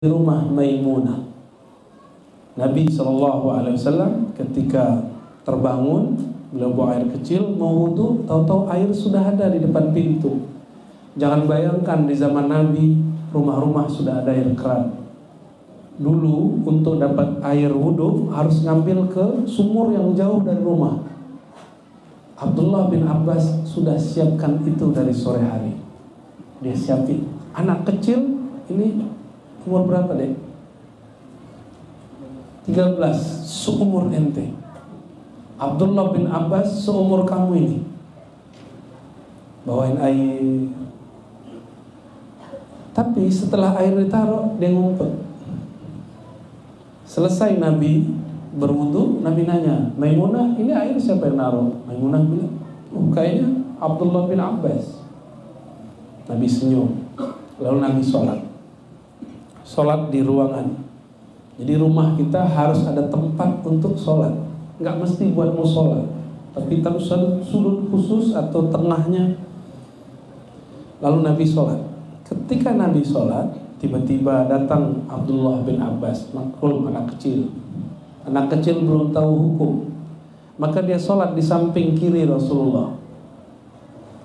di rumah Maimunah. Nabi SAW ketika terbangun, beliau buang air kecil, mau wudu, tahu-tahu air sudah ada di depan pintu. Jangan bayangkan di zaman Nabi rumah-rumah sudah ada air keran. Dulu untuk dapat air wudu harus ngambil ke sumur yang jauh dari rumah. Abdullah bin Abbas sudah siapkan itu dari sore hari. Dia siapin. Anak kecil ini umur berapa deh? 13, seumur ente. Abdullah bin Abbas seumur kamu ini. Bawain air. Tapi setelah air ditaruh, dia ngumpet. Selesai Nabi berwudu, Nabi nanya, Maimunah, ini air siapa yang naruh? Maimunah bilang, kayaknya Abdullah bin Abbas. Nabi senyum. Lalu Nabi sholat di ruangan. Jadi rumah kita harus ada tempat untuk sholat. Nggak mesti buat musola, tapi harus sudut khusus atau tengahnya. Lalu Nabi sholat. Ketika Nabi sholat, tiba-tiba datang Abdullah bin Abbas, maklum anak kecil. Anak kecil belum tahu hukum. Maka dia sholat di samping kiri Rasulullah.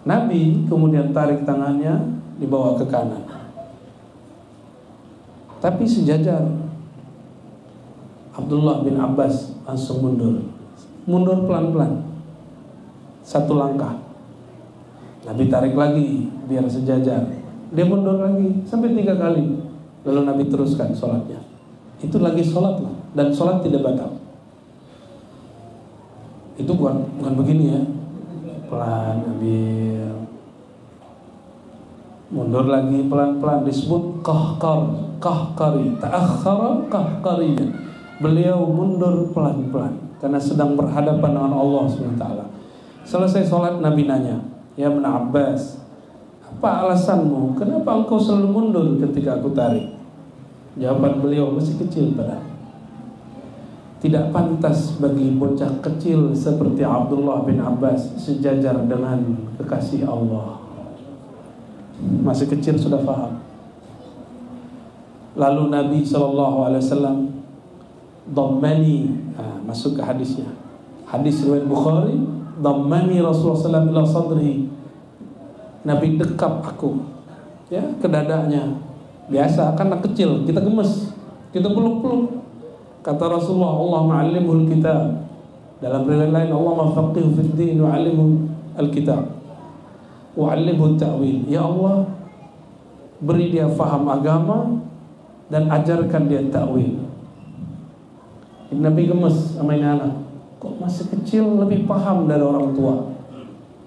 Nabi kemudian tarik tangannya, dibawa ke kanan. Tapi sejajar. Abdullah bin Abbas langsung mundur. Mundur pelan-pelan. Satu langkah. Nabi tarik lagi biar sejajar. Dia mundur lagi sampai 3 kali. Lalu Nabi teruskan sholatnya. Itu lagi sholat loh. Dan sholat tidak batal. Itu bukan begini ya. Pelan ambil. Mundur lagi pelan-pelan. Disebut kahkari. Ta'akhara kahkariya. Beliau mundur pelan-pelan karena sedang berhadapan dengan Allah SWT. Selesai sholat Nabi nanya, ya Ibn Abbas, apa alasanmu? Kenapa engkau selalu mundur ketika aku tarik? Jawaban beliau masih kecil padahal. Tidak pantas bagi bocah kecil seperti Abdullah bin Abbas sejajar dengan kekasih Allah. Masih kecil sudah paham. Lalu Nabi SAW Dhammani, masuk ke hadisnya. Hadis riwayat Bukhari, Dhammani Rasulullah SAW ila sadrihi. Nabi dekap aku, ya, ke dadanya. Biasa kan anak kecil, kita gemes, kita peluk-peluk. Kata Rasulullah, Allah ma'allimul kitab. Dalam riwayat lain, Allah mafaqihu fid din wa 'allimhu al-kitab wa 'allimhu ta'wil. Ya Allah, beri dia faham agama dan ajarkan dia ta'wil. Nabi gemes sama ini anak. Kok masih kecil lebih paham dari orang tua.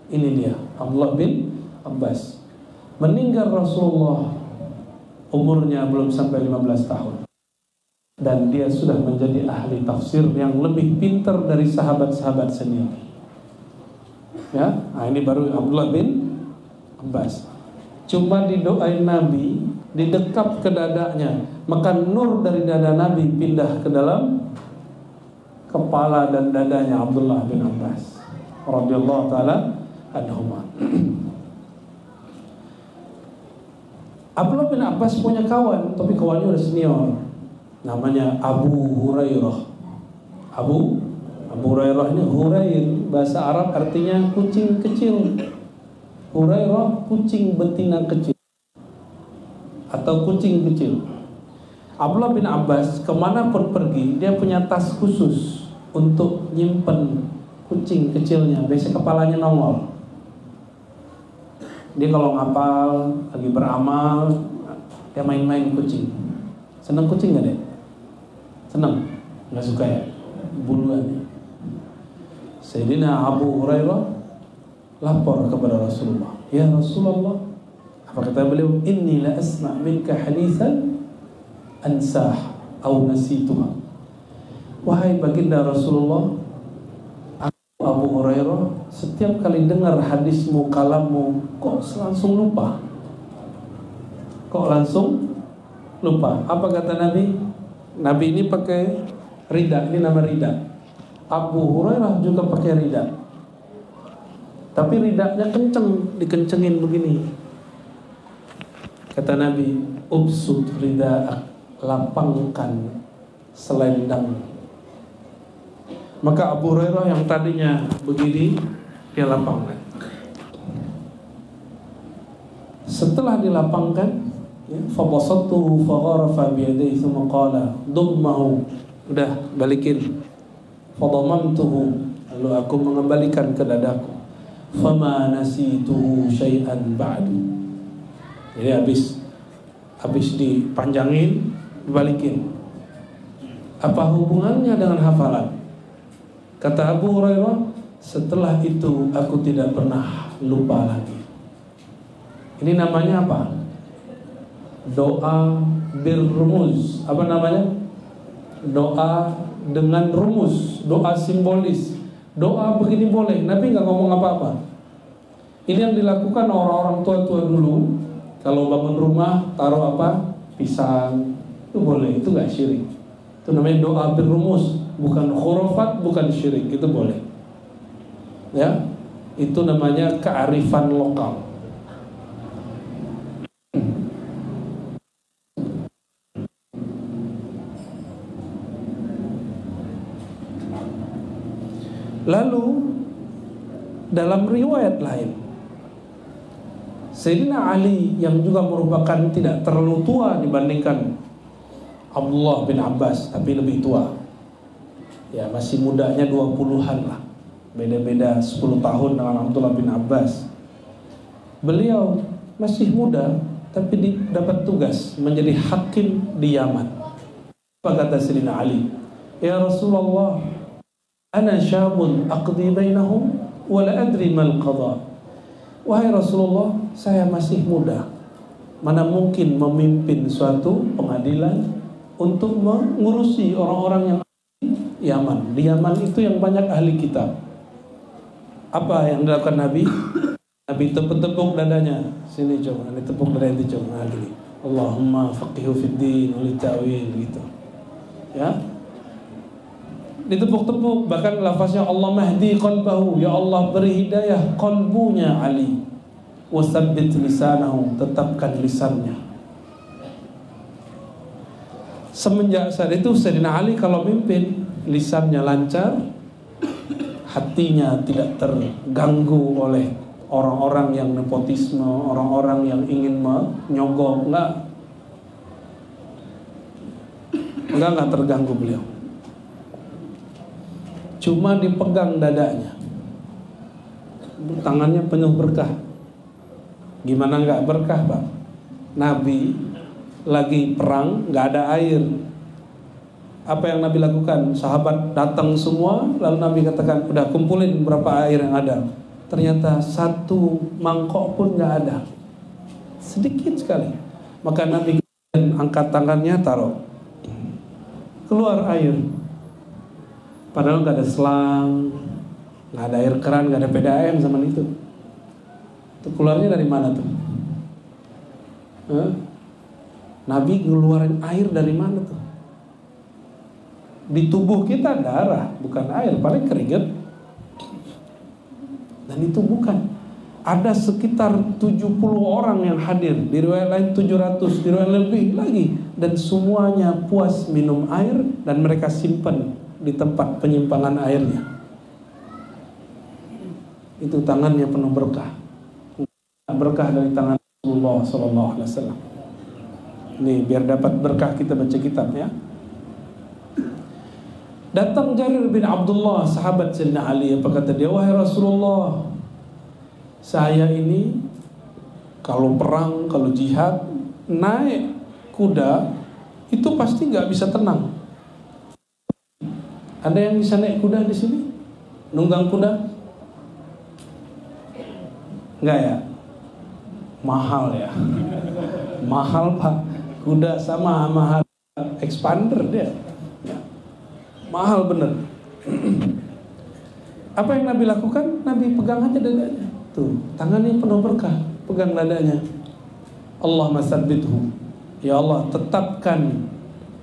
Ini dia Abdullah bin Abbas. Meninggal Rasulullah umurnya belum sampai 15 tahun. Dan dia sudah menjadi ahli tafsir yang lebih pintar dari sahabat-sahabat senior. Ya, ini baru Abdullah bin Abbas. Cuma didoain Nabi, didekap ke dadanya, maka nur dari dada Nabi pindah ke dalam kepala dan dadanya Abdullah bin Abbas radhiyallahu taala anhuma. Abdullah bin Abbas punya kawan, tapi kawannya udah senior. Namanya Abu Hurairah. Abu Hurairah ini Hurair, bahasa Arab artinya kucing kecil. Hurairah kucing betina kecil atau kucing kecil. Abdullah bin Abbas kemanapun pergi, dia punya tas khusus untuk nyimpen kucing kecilnya. Biasanya kepalanya nongol. Dia kalau ngapal, lagi beramal, dia main-main kucing. Seneng kucing gak deh? Seneng? Gak suka ya? Buluan. Sayyidina Abu Hurairah lapor kepada Rasulullah. Ya Rasulullah, apa kata beliau? Inni la asma' minka hadithan ansah atau nasituha. Wahai baginda Rasulullah, aku Abu Hurairah setiap kali dengar hadismu, kalammu, kok langsung lupa. Kok langsung lupa? Apa kata Nabi? Nabi ini pakai rida, ini nama rida. Abu Hurairah juga pakai rida. Tapi ridanya kenceng, dikencengin begini. Kata Nabi, ubsut rida'ak lapangkan selendang. Maka Abu Hurairah yang tadinya begini, dia lapangkan. Setelah dilapangkan, fabasattuhu fagharafa biyadayhi thumma qala dummahu, udah balikin. Fadamamtuhu, lalu aku mengembalikan ke dadaku. Fama nasituhu syai'an ba'du. Jadi habis dipanjangin, dibalikin. Apa hubungannya dengan hafalan? Kata Abu Hurairah, setelah itu aku tidak pernah lupa lagi. Ini namanya apa? Doa birrumus. Apa namanya? Doa dengan rumus, doa simbolis. Doa begini boleh, Nabi nggak ngomong apa-apa. Ini yang dilakukan orang-orang tua-tua dulu. Kalau bangun rumah, taruh apa? Pisang. Itu boleh, itu nggak syirik. Itu namanya doa birrumus, bukan khurafat, bukan syirik. Itu boleh. Ya, itu namanya kearifan lokal. Lalu dalam riwayat lain, Sayyidina Ali yang juga merupakan tidak terlalu tua dibandingkan Abdullah bin Abbas, tapi lebih tua. Ya, masih mudanya 20-an lah. Beda-beda 10 tahun dengan Abdullah bin Abbas. Beliau masih muda, tapi dapat tugas menjadi hakim di Yaman. Apa kata Sayyidina Ali? Ya Rasulullah, ana syabun aqdi bainahum wa la adri mal qada. Wahai Rasulullah, saya masih muda, mana mungkin memimpin suatu pengadilan untuk mengurusi orang-orang yang di Yaman. Di Yaman itu yang banyak ahli kitab. Apa yang dilakukan Nabi? Nabi tepuk-tepuk dadanya. Sini coba, ini tepuk dada itu coba. Nah, gini. Allahumma faqihu fid din wa li ta'wil gitu. Ya. Ditepuk-tepuk, bahkan lafaznya Allah mahdi qalbahu, ya Allah beri hidayah qalbunya Ali, wasabbit lisanahu, tetapkan lisannya. Semenjak saat itu Sayyidina Ali kalau mimpin, lisannya lancar, hatinya tidak terganggu oleh orang-orang yang nepotisme, orang-orang yang ingin menyogok. Enggak terganggu beliau. Cuma dipegang dadanya, tangannya penuh berkah. Gimana nggak berkah, Pak? Nabi lagi perang, nggak ada air. Apa yang Nabi lakukan? Sahabat datang semua, lalu Nabi katakan, udah kumpulin berapa air yang ada. Ternyata satu mangkok pun nggak ada, sedikit sekali. Maka Nabi angkat tangannya, taruh, keluar air. Padahal nggak ada selang, nggak ada air keran, nggak ada PDAM zaman itu. Itu keluarnya dari mana tuh? Nabi ngeluarin air dari mana tuh? Di tubuh kita darah, bukan air, paling keringat. Dan itu bukan. Ada sekitar 70 orang yang hadir, di riwayat lain 700, di riwayat lebih lagi. Dan semuanya puas minum air dan mereka simpan di tempat penyimpangan airnya. Itu tangannya penuh berkah. Berkah dari tangan Rasulullah SAW. Nih biar dapat berkah kita baca kitab ya. Datang Jarir bin Abdullah, sahabat Sayyidina Ali. Apa kata dia? Wahai Rasulullah, saya ini kalau perang, kalau jihad, naik kuda itu pasti nggak bisa tenang. Ada yang bisa naik kuda di sini? Nunggang kuda? Enggak ya? Mahal ya? Mahal Pak. Kuda sama mahal expander dia. Ya. Mahal bener. Apa yang Nabi lakukan? Nabi pegang aja dadanya. Tuh, tangannya penuh berkah. Pegang dadanya. Allahumma tsabbithu. Ya Allah, tetapkan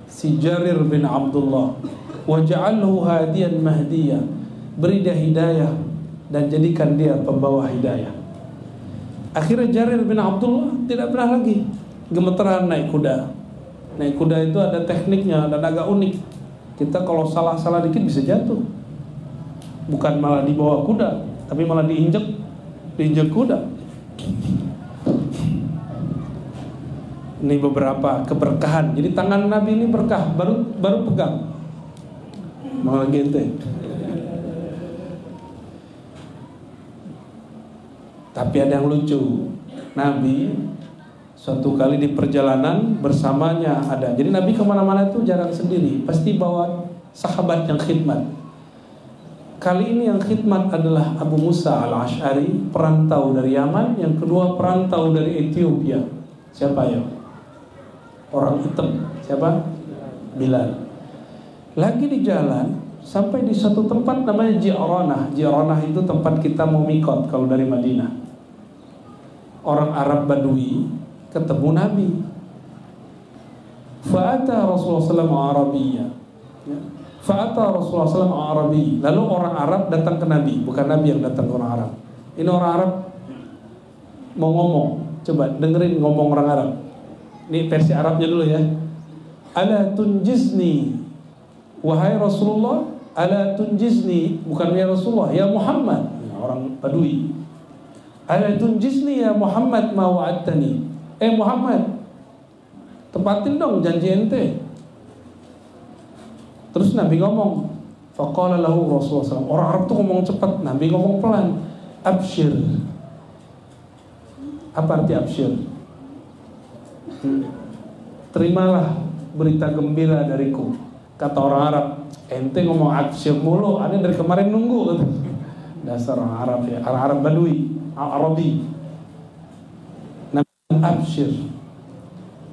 si Jarir bin Abdullah. Waj'alhu hadiyan mahdiyah, beri dia hidayah dan jadikan dia pembawa hidayah. Akhirnya Jarir bin Abdullah tidak pernah lagi gemeteran naik kuda. Naik kuda itu ada tekniknya dan agak unik. Kita kalau salah-salah dikit bisa jatuh. Bukan malah dibawa kuda, tapi malah diinjek kuda. Ini beberapa keberkahan. Jadi tangan Nabi ini berkah, baru pegang. Malah gitu. Tapi ada yang lucu. Nabi suatu kali di perjalanan bersamanya ada. Jadi Nabi kemana-mana itu jarang sendiri, pasti bawa sahabat yang khidmat. Kali ini yang khidmat adalah Abu Musa al-Ash'ari, perantau dari Yaman. Yang kedua perantau dari Ethiopia. Siapa ya? Orang hitam. Siapa? Bilal. Lagi di jalan sampai di satu tempat namanya Ji'ranah. Ji'ranah itu tempat kita mau mikot kalau dari Madinah. Orang Arab Badui ketemu Nabi. Fa'ata Rasulullah SAW Arabiyya. Fa'ata Rasulullah SAW Arabi. Lalu orang Arab datang ke Nabi, bukan Nabi yang datang ke orang Arab. Ini orang Arab mau ngomong. Coba dengerin ngomong orang Arab. Ini versi Arabnya dulu ya. Ala tunjizni, wahai Rasulullah. Ala tunjizni, bukan ya Rasulullah, ya Muhammad. Orang Badui. Ala tunjizni ya Muhammad ma wa'adtani. Muhammad, tepatin dong janji ente. Terus Nabi ngomong, faqala lahu Rasulullah SAW. Orang Arab tuh ngomong cepat, Nabi ngomong pelan. Abshir. Apa arti abshir? Terimalah berita gembira dariku. Kata orang Arab, ente ngomong abshir mulu, ada dari kemarin nunggu. Dasar orang Arab ya, orang Arab Badui, Arabi. Nabi abshir,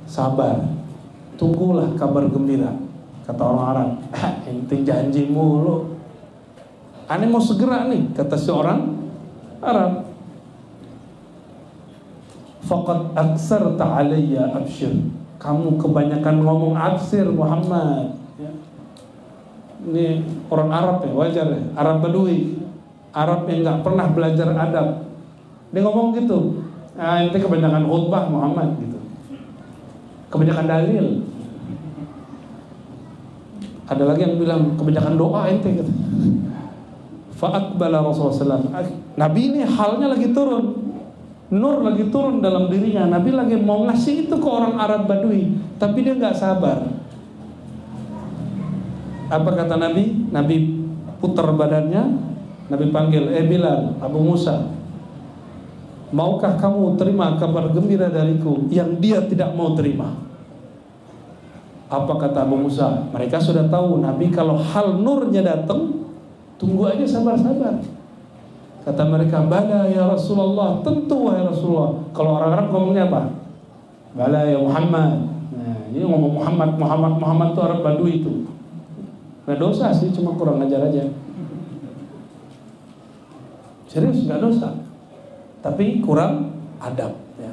sabar, tunggulah kabar gembira. Kata orang Arab, ente janji mulu, ane mau segera nih. Kata si orang Arab, faqad aksarta alayya abshir. Kamu kebanyakan ngomong abshir Muhammad ya. Ini orang Arab ya, wajar ya. Arab Badui, Arab yang gak pernah belajar adab. Dia ngomong gitu, ente kebanyakan khutbah Muhammad gitu, kebanyakan dalil. Ada lagi yang bilang kebanyakan doa ente gitu. Fa'aqbala Rasulullah SAW. Nabi ini halnya lagi turun, nur lagi turun dalam dirinya. Nabi lagi mau ngasih itu ke orang Arab Badui, tapi dia gak sabar. Apa kata Nabi? Nabi putar badannya. Nabi panggil, Bilal, Abu Musa, maukah kamu terima kabar gembira dariku yang dia tidak mau terima? Apa kata Abu Musa? Mereka sudah tahu Nabi kalau hal nurnya datang, tunggu aja sabar-sabar. Kata mereka, bala ya Rasulullah, tentu wahai Rasulullah. Kalau orang Arab ngomongnya apa? Bala ya Muhammad. Nah, ini ngomong Muhammad itu Arab Badui itu. Nggak dosa sih, cuma kurang ajar aja. Serius nggak dosa, tapi kurang adab ya.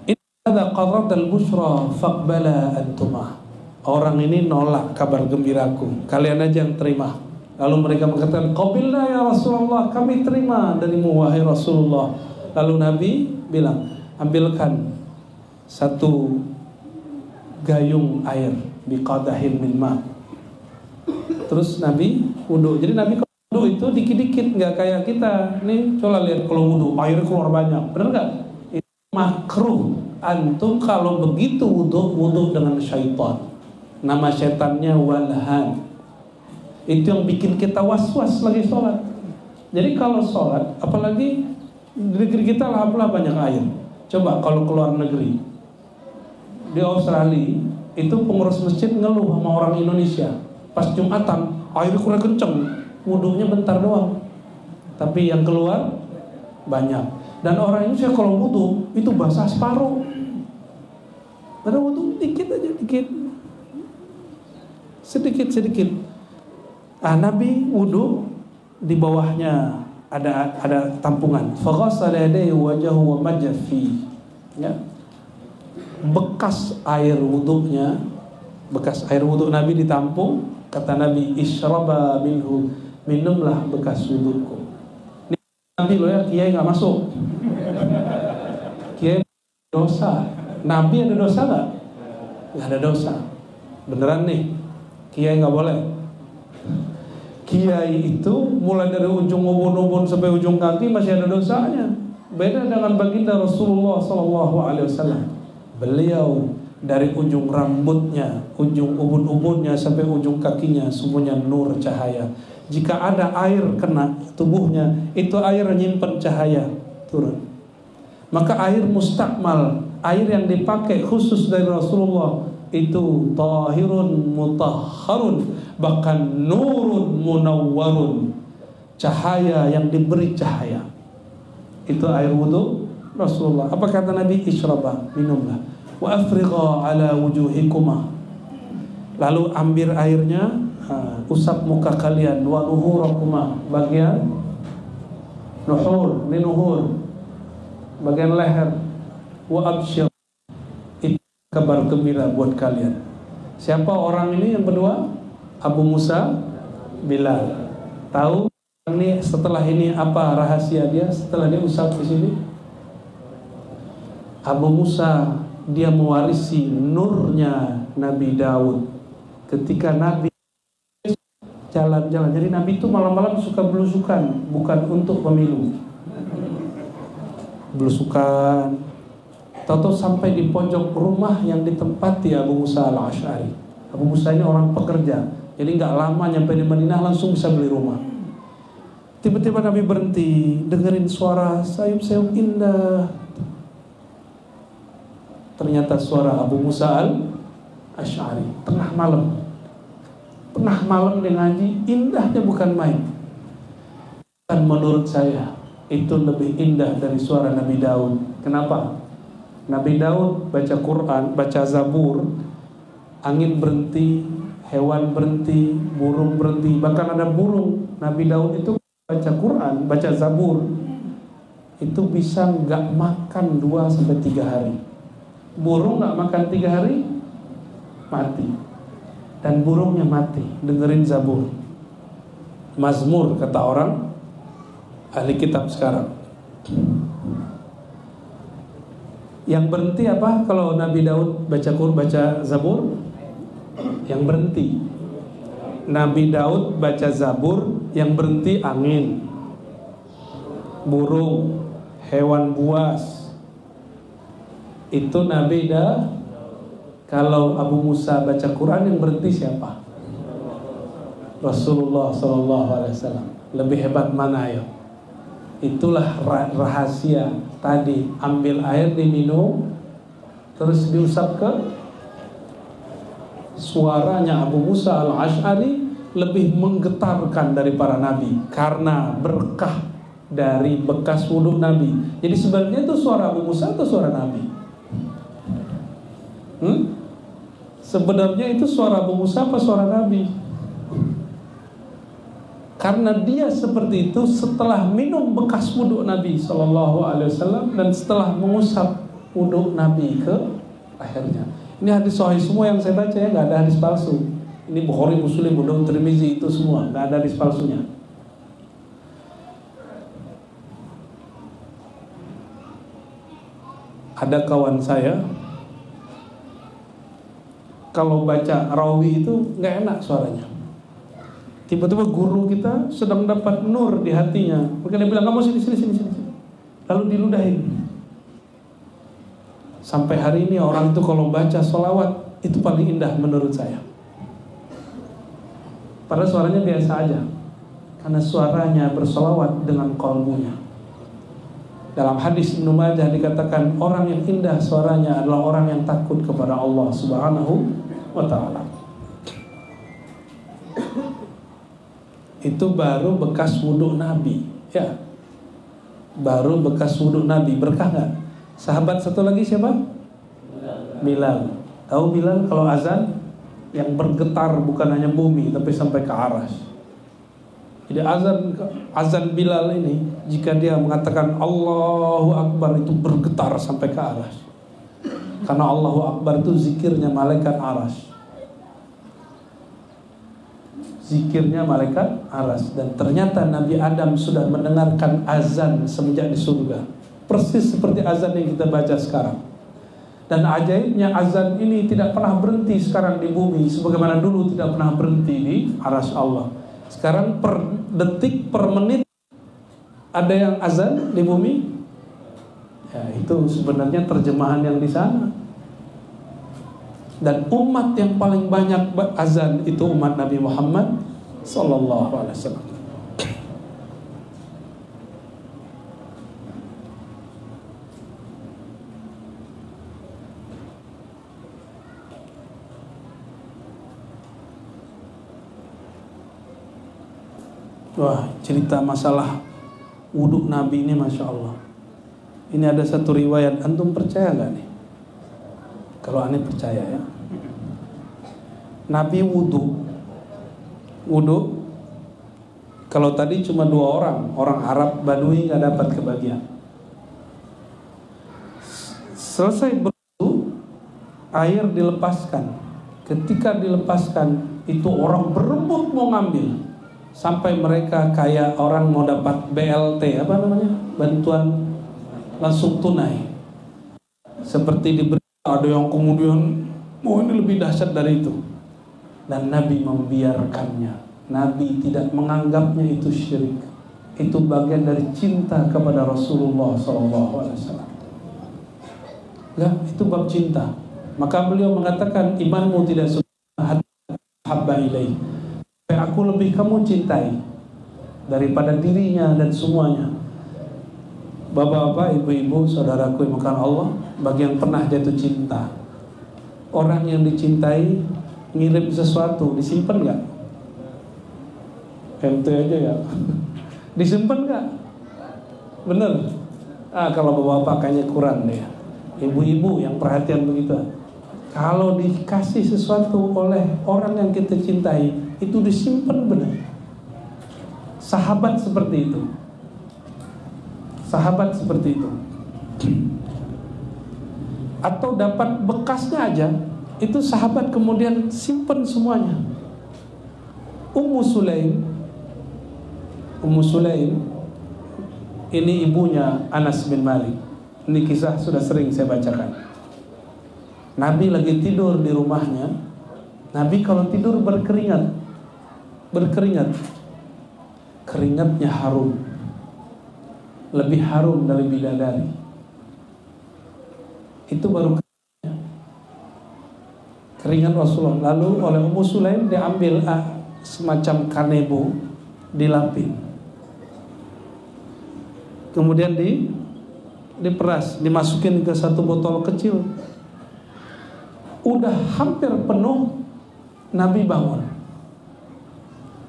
Inna qarat al-bushra faqbala antuma. Orang ini nolak kabar gembiraku, kalian aja yang terima. Lalu mereka mengatakan, qabilna ya Rasulullah, kami terima darimu wahai Rasulullah. Lalu Nabi bilang, ambilkan satu gayung air biqadahin min ma. Terus Nabi wudu. Jadi Nabi wudu itu dikit-dikit, nggak kayak kita. Nih coba lihat kalau wudu air keluar banyak, bener nggak? Itu makruh. Antum kalau begitu wudu dengan syaitan. Nama syaitannya walhan. Itu yang bikin kita was-was lagi sholat. Jadi kalau sholat, apalagi di negeri kita alhamdulillah banyak air. Coba kalau keluar negeri, di Australia itu pengurus masjid ngeluh sama orang Indonesia. Pas Jumatan air kurang kenceng, wudunya bentar doang, tapi yang keluar banyak. Dan orang Indonesia kalau wudu itu basah separuh. Padahal wudu dikit aja, sedikit. Nabi wudu di bawahnya ada tampungan. Faghassala yadayhi wajahu wa majjah fi. Ya. Bekas air wudunya, bekas air wudu Nabi ditampung. Kata Nabi, isyraba minhu, minumlah bekas wuduku. Ini Nabi loh ya, kiai nggak masuk. Kiai dosa. Nabi ada dosa nggak? nggak ada dosa. Beneran nih, kiai nggak boleh. Kiai itu mulai dari ujung ubun-ubun sampai ujung kaki masih ada dosanya. Beda dengan baginda Rasulullah SAW. Beliau dari ujung rambutnya, ujung ubun-ubunnya sampai ujung kakinya semuanya nur cahaya. Jika ada air kena tubuhnya, itu air nyimpen cahaya turun. Maka air mustakmal, air yang dipakai khusus dari Rasulullah itu tahirun mutahharun, bahkan nurun munawwarun, cahaya yang diberi cahaya. Itu air wudu Rasulullah. Apa kata Nabi? Ishrabah, minumlah. Wa afrigha ala wujuhikuma. Lalu ambil airnya, usap muka kalian. Wa nuhurakuma, bagian nuhur, ini nuhur, bagian leher. Wa absyir, itu kabar gembira buat kalian. Siapa orang ini yang berdua? Abu Musa Bilal. Tahu ini setelah ini apa rahasia dia setelah dia usap di sini? Abu Musa dia mewarisi nurnya Nabi Daud. Ketika Nabi jalan-jalan, jadi Nabi itu malam-malam suka belusukan, bukan untuk pemilu. Belusukan. Tahu-tahu sampai di pojok rumah yang ditempati Abu Musa al-Asy'ari. Abu Musa ini orang pekerja, jadi nggak lama nyampe di Madinah langsung bisa beli rumah. Tiba-tiba Nabi berhenti, dengerin suara sayup-sayup indah. Ternyata suara Abu Musa al-Asy'ari. Tengah malam dia ngaji, indahnya bukan main. Dan menurut saya itu lebih indah dari suara Nabi Daud. Kenapa? Nabi Daud baca Quran, baca Zabur, angin berhenti, hewan berhenti, burung berhenti. Bahkan ada burung. Nabi Daud itu baca Quran, baca Zabur, itu bisa nggak makan 2-3 hari. Burung nggak makan 3 hari, mati. Dan burungnya mati, dengerin Zabur. Mazmur kata orang ahli kitab sekarang. Yang berhenti apa kalau Nabi Daud baca Zabur? Yang berhenti. Nabi Daud baca Zabur, yang berhenti angin, burung, hewan buas. Itu Nabi Daud. Kalau Abu Musa baca Quran, yang berhenti siapa? Rasulullah SAW. Lebih hebat mana ya? Itulah rahasia tadi. Ambil air diminum, terus diusap ke. Suaranya Abu Musa al-Asy'ari lebih menggetarkan dari para nabi karena berkah dari bekas wudhu Nabi. Jadi sebenarnya itu suara Abu Musa atau suara Nabi? Sebenarnya itu suara Abu Musa apa suara Nabi? Karena dia seperti itu setelah minum bekas wudhu Nabi SAW dan setelah mengusap wudhu Nabi ke akhirnya. Ini hadis sahih semua yang saya baca ya, nggak ada hadis palsu. Ini Bukhari, Muslim, Abu Tirmizi itu semua, nggak ada hadis palsunya. Ada kawan saya kalau baca rawi itu nggak enak suaranya. Tiba-tiba guru kita sedang dapat nur di hatinya, maka dia bilang kamu sini. Lalu diludahin. Sampai hari ini orang itu kalau baca sholawat itu paling indah menurut saya. Padahal suaranya biasa aja, karena suaranya bersolawat dengan qalbunya. Dalam hadis Ibnu Majah dikatakan orang yang indah suaranya adalah orang yang takut kepada Allah Subhanahu wa ta'ala. Itu baru bekas wudhu Nabi, ya. Baru bekas wudhu Nabi, berkah nggak? Sahabat satu lagi siapa? Bilal. Tahu Bilal kalau azan yang bergetar bukan hanya bumi tapi sampai ke aras. Jadi azan Bilal ini jika dia mengatakan Allahu Akbar itu bergetar sampai ke aras. Karena Allahu Akbar itu zikirnya malaikat aras. Zikirnya malaikat aras. Dan ternyata Nabi Adam sudah mendengarkan azan semenjak di surga. Persis seperti azan yang kita baca sekarang. Dan ajaibnya azan ini tidak pernah berhenti sekarang di bumi, sebagaimana dulu tidak pernah berhenti di arasy Allah. Sekarang per detik, per menit ada yang azan di bumi. Ya, itu sebenarnya terjemahan yang di sana. Dan umat yang paling banyak azan itu umat Nabi Muhammad sallallahu alaihi wasallam. Wah, cerita masalah wudhu Nabi ini Masya Allah. Ini ada satu riwayat, antum percaya gak nih? Kalau aneh percaya ya. Nabi wudhu, kalau tadi cuma 2 orang Arab Badui gak dapat kebagian. Selesai berwudhu, air dilepaskan. Ketika dilepaskan, itu orang berebut mau ngambil. Sampai mereka kayak orang mau dapat BLT, apa namanya? Bantuan langsung tunai. Seperti diberi, ada yang kemudian mau ini lebih dahsyat dari itu. Dan Nabi membiarkannya. Nabi tidak menganggapnya itu syirik. Itu bagian dari cinta kepada Rasulullah SAW. Ya, itu bab cinta. Maka beliau mengatakan, imanmu tidak sempurna habba ilaih. Aku lebih kamu cintai daripada dirinya dan semuanya. Bapak-bapak, ibu-ibu, saudaraku yang makan Allah, bagi yang pernah jatuh cinta, orang yang dicintai ngirim sesuatu, disimpan gak? Ente aja ya. Disimpan gak? Bener? Kalau bapak-bapak kayaknya kurang deh. Ibu-ibu yang perhatian begitu, kalau dikasih sesuatu oleh orang yang kita cintai, itu disimpan benar. Sahabat seperti itu. Sahabat seperti itu. Atau dapat bekasnya aja, itu sahabat kemudian simpan semuanya. Ummu Sulaim ini ibunya Anas bin Malik. Ini kisah sudah sering saya bacakan. Nabi lagi tidur di rumahnya. Nabi kalau tidur berkeringat. Keringatnya harum. Lebih harum dari bidadari. Itu baru keringat Rasulullah. Lalu oleh Ummu Sulaim diambil semacam kanebo, dilapin. Kemudian diperas, dimasukin ke satu botol kecil. Udah hampir penuh, Nabi bangun.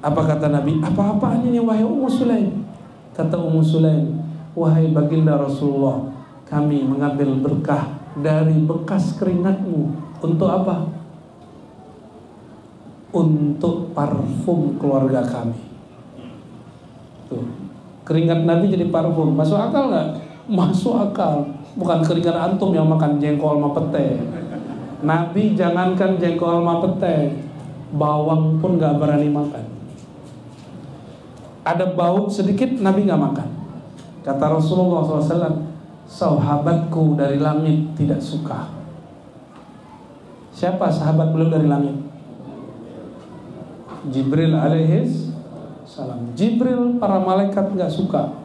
Apa kata Nabi? Apa-apaan ini wahai Ummu Sulaim? Kata Ummu Sulaim, wahai baginda Rasulullah, kami mengambil berkah dari bekas keringatmu. Untuk apa? Untuk parfum keluarga kami. Tuh, keringat Nabi jadi parfum. Masuk akal gak? Masuk akal. Bukan keringat antum yang makan jengkol sama pete. Nabi jangankan jengkol sama pete, bawang pun gak berani makan. Ada bau sedikit Nabi gak makan. Kata Rasulullah SAW, sahabatku dari langit tidak suka. Siapa sahabat beliau dari langit? Jibril alaihis salam. Jibril, para malaikat gak suka.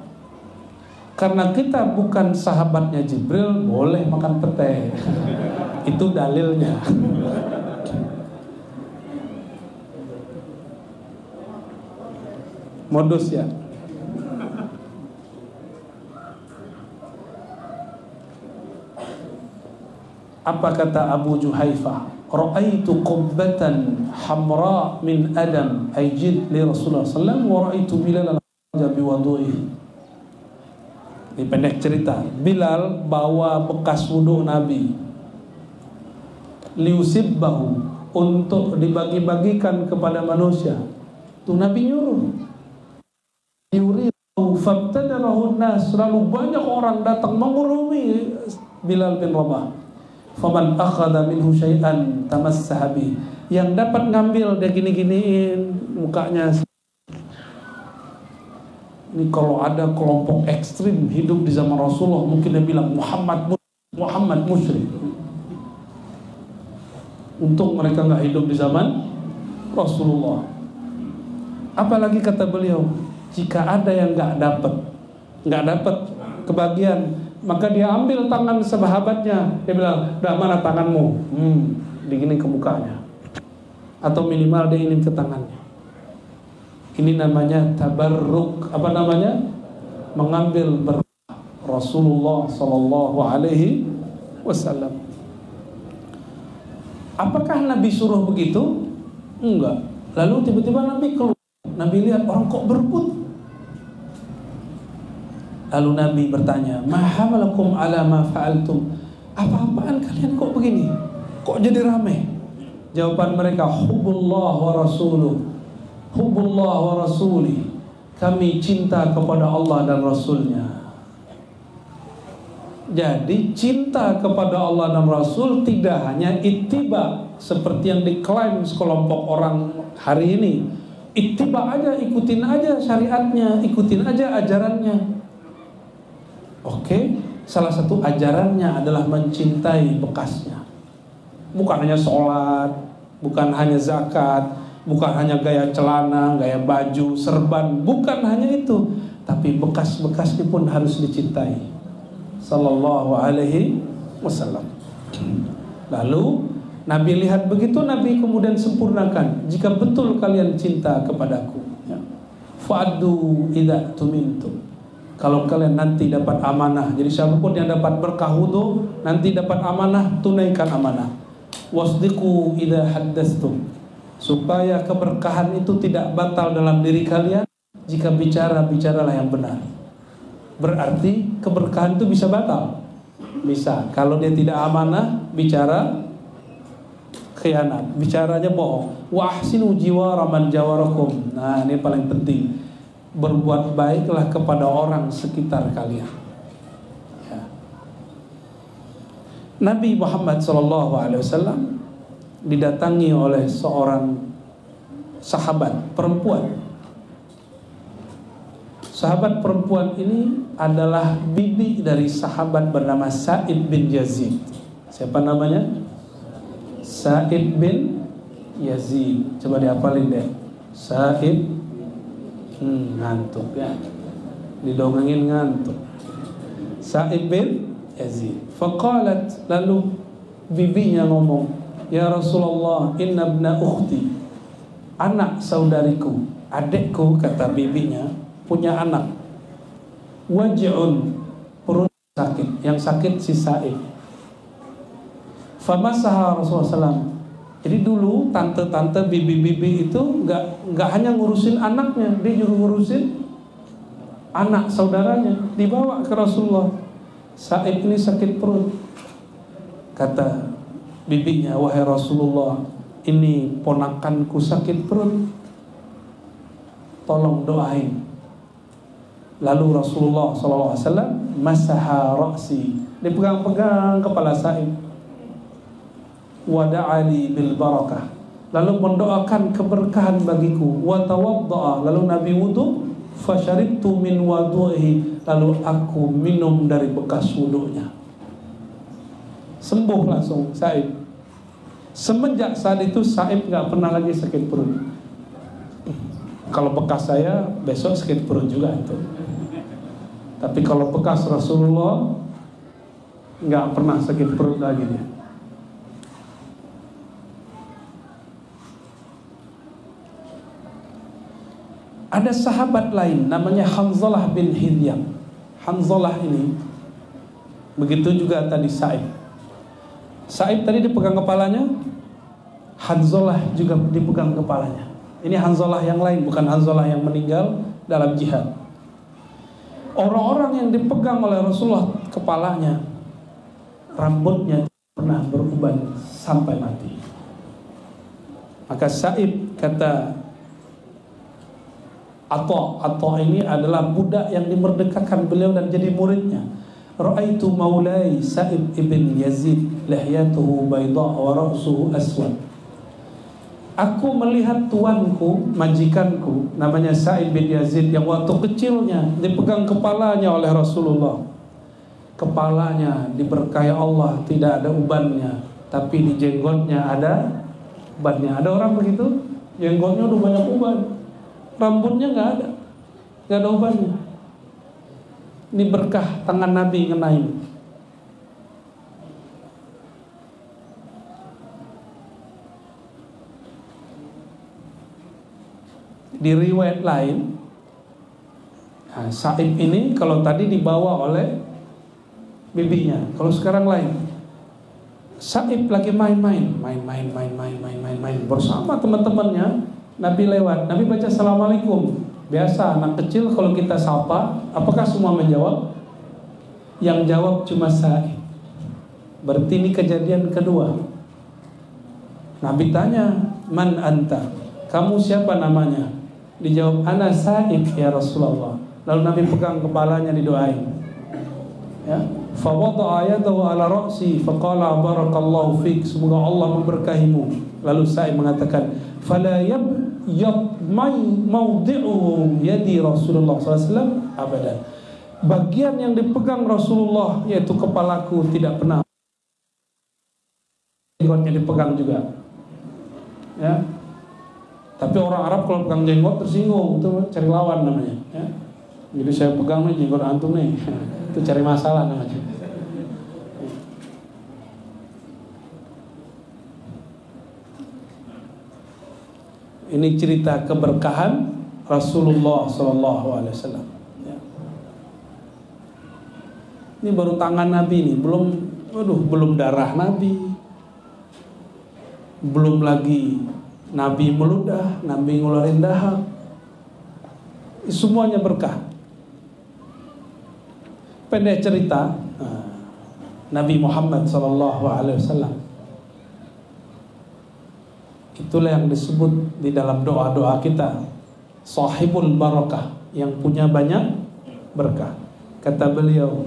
Karena kita bukan sahabatnya Jibril, boleh makan pete. Itu dalilnya. Modus ya. Apa kata Abu Juhaifah? Ra'aitu qubbatan hamra min adam ajid li Rasulullah sallallahu alaihi wasallam wa ra'aitu Bilal bi wudu'ihi. Ini pendek cerita. Bilal bawa bekas wudhu Nabi, liusibbahu, untuk dibagi-bagikan kepada manusia. Tuh Nabi nyuruh. Yuridu fabtadarahun nas, lalu banyak orang datang mengurumi Bilal bin Rabah. Faman akhadha minhu syai'an tamassaha bi, yang dapat ngambil dia gini-giniin mukanya. Ini kalau ada kelompok ekstrim hidup di zaman Rasulullah, mungkin dia bilang Muhammad musyrik. Untung mereka nggak hidup di zaman Rasulullah. Apalagi kata beliau, jika ada yang nggak dapat kebagian, maka dia ambil tangan sahabatnya, dia bilang, "Dah, mana tanganmu?" Digini ke mukanya, atau minimal dia ingin ke tangannya. Ini namanya tabarruk. Apa namanya? Mengambil berkah Rasulullah Sallallahu Alaihi Wasallam. Apakah Nabi suruh begitu? Enggak. Lalu tiba-tiba Nabi keluar. Nabi lihat orang kok berebut. Lalu Nabi bertanya, "Ma hamalakum ala ma fa'altum?" Apa-apaan kalian kok begini? Kok jadi ramai? Jawaban mereka, "Hubbullah wa rasuluh." Hubbullah wa rasuli. Kami cinta kepada Allah dan Rasulnya. Jadi cinta kepada Allah dan Rasul tidak hanya ittiba seperti yang diklaim sekelompok orang hari ini. Ittiba aja, ikutin aja syariatnya, ikutin aja ajarannya. Oke, salah satu ajarannya adalah mencintai bekasnya. Bukan hanya sholat, bukan hanya zakat, bukan hanya gaya celana, gaya baju, serban, bukan hanya itu, tapi bekas-bekasnya pun harus dicintai. Sallallahu Alaihi Wasallam. Lalu Nabi lihat begitu, Nabi kemudian sempurnakan. Jika betul kalian cinta kepadaku, fa'addu idza tumintum. Kalau kalian nanti dapat amanah, jadi siapapun yang dapat berkah wudu, nanti dapat amanah, tunaikan amanah. Wasdiqu idza haddastum. Supaya keberkahan itu tidak batal dalam diri kalian, jika bicara, bicaralah yang benar. Berarti keberkahan itu bisa batal. Bisa, kalau dia tidak amanah, bicara khianat, bicaranya bohong. Wa ahsinu jiwara man jawarakum. Nah, ini paling penting. Berbuat baiklah kepada orang sekitar kalian. Ya. Nabi Muhammad SAW didatangi oleh seorang sahabat perempuan. Sahabat perempuan ini adalah bibi dari sahabat bernama Sa'id bin Yazid. Siapa namanya? Sa'id bin Yazid. Coba dihafalin deh. Sa'id. Ngantuk ya. Didongengin ngantuk. Sa'id bin Yazid. Faqalat, lalu bibinya ngomong, "Ya Rasulullah, inna ibna ukhti." Anak saudariku, adekku, kata bibinya, punya anak. Waj'un, perut sakit. Yang sakit si Sa'id. Famasaha Rasulullah SAW. Jadi dulu tante-tante, bibi-bibi itu nggak hanya ngurusin anaknya, dia juga ngurusin anak saudaranya. Dibawa ke Rasulullah. Sa'id ini sakit perut. Kata bibinya, "Wahai Rasulullah, ini ponakanku sakit perut. Tolong doain." Lalu Rasulullah SAW masaha ra'si, dipegang-pegang kepala Sa'id. Wada'ali bil barakah, lalu mendoakan keberkahan bagiku. Wa tawadda'a, lalu Nabi wudu. Fasyaribtu min wadu'ihi, lalu aku minum dari bekas wudunya. Sembuh langsung Sa'id. Semenjak saat itu Sa'id gak pernah lagi sakit perut. Kalau bekas saya besok sakit perut juga itu. Tapi kalau bekas Rasulullah gak pernah sakit perut lagi dia. Ada sahabat lain namanya Hanzalah bin Hidyam. Hanzalah ini begitu juga tadi Sa'id. Sa'id tadi dipegang kepalanya, Hanzalah juga dipegang kepalanya. Ini Hanzalah yang lain, bukan Hanzalah yang meninggal dalam jihad. Orang-orang yang dipegang oleh Rasulullah kepalanya, rambutnya pernah beruban sampai mati. Maka Sa'id kata Atha ini adalah budak yang dimerdekakan beliau dan jadi muridnya. Ra'aitu maulai Sa'id ibn Yazid lihyatuhu bayda wa ra'suhu aswad. Aku melihat tuanku, majikanku, namanya Sa'id bin Yazid, yang waktu kecilnya dipegang kepalanya oleh Rasulullah. Kepalanya diberkahi Allah, tidak ada ubannya, tapi di jenggotnya ada ubannya. Ada orang begitu, jenggotnya udah banyak uban, rambutnya nggak ada ubannya. Ini berkah tangan Nabi ngenain. Di riwayat lain, Sa'ib ini kalau tadi dibawa oleh bibinya, kalau sekarang lain. Sa'ib lagi main bersama teman-temannya. Nabi lewat, Nabi baca Assalamualaikum. Biasa anak kecil kalau kita sapa, apakah semua menjawab? Yang jawab cuma Sa'ib. Berarti ini kejadian kedua. Nabi tanya, man anta? Kamu siapa namanya? Dijawab, ana Sa'ib ya Rasulullah. Lalu Nabi pegang kepalanya, didoain. Ya, fa wada'a yadahu ala ra'si faqala barakallahu fik, semoga Allah memberkahimu. Lalu Sa'ib mengatakan, fala mawdi'u yadi Rasulullah SAW abadan. Bagian yang dipegang Rasulullah, yaitu kepalaku, tidak pernah jenggotnya dipegang juga. Ya. Tapi orang Arab kalau pegang jenggot tersinggung, itu cari lawan namanya. Ya. Jadi saya pegang nih jenggot antum nih, itu cari masalah namanya. Ini cerita keberkahan Rasulullah SAW. Ya. Ini baru tangan Nabi nih, belum darah Nabi, belum lagi Nabi meludah, Nabi ngeluarin dahak. Semuanya berkah. Pendek cerita, Nabi Muhammad SAW, itulah yang disebut di dalam doa-doa kita, sahibul barakah, yang punya banyak berkah. Kata beliau,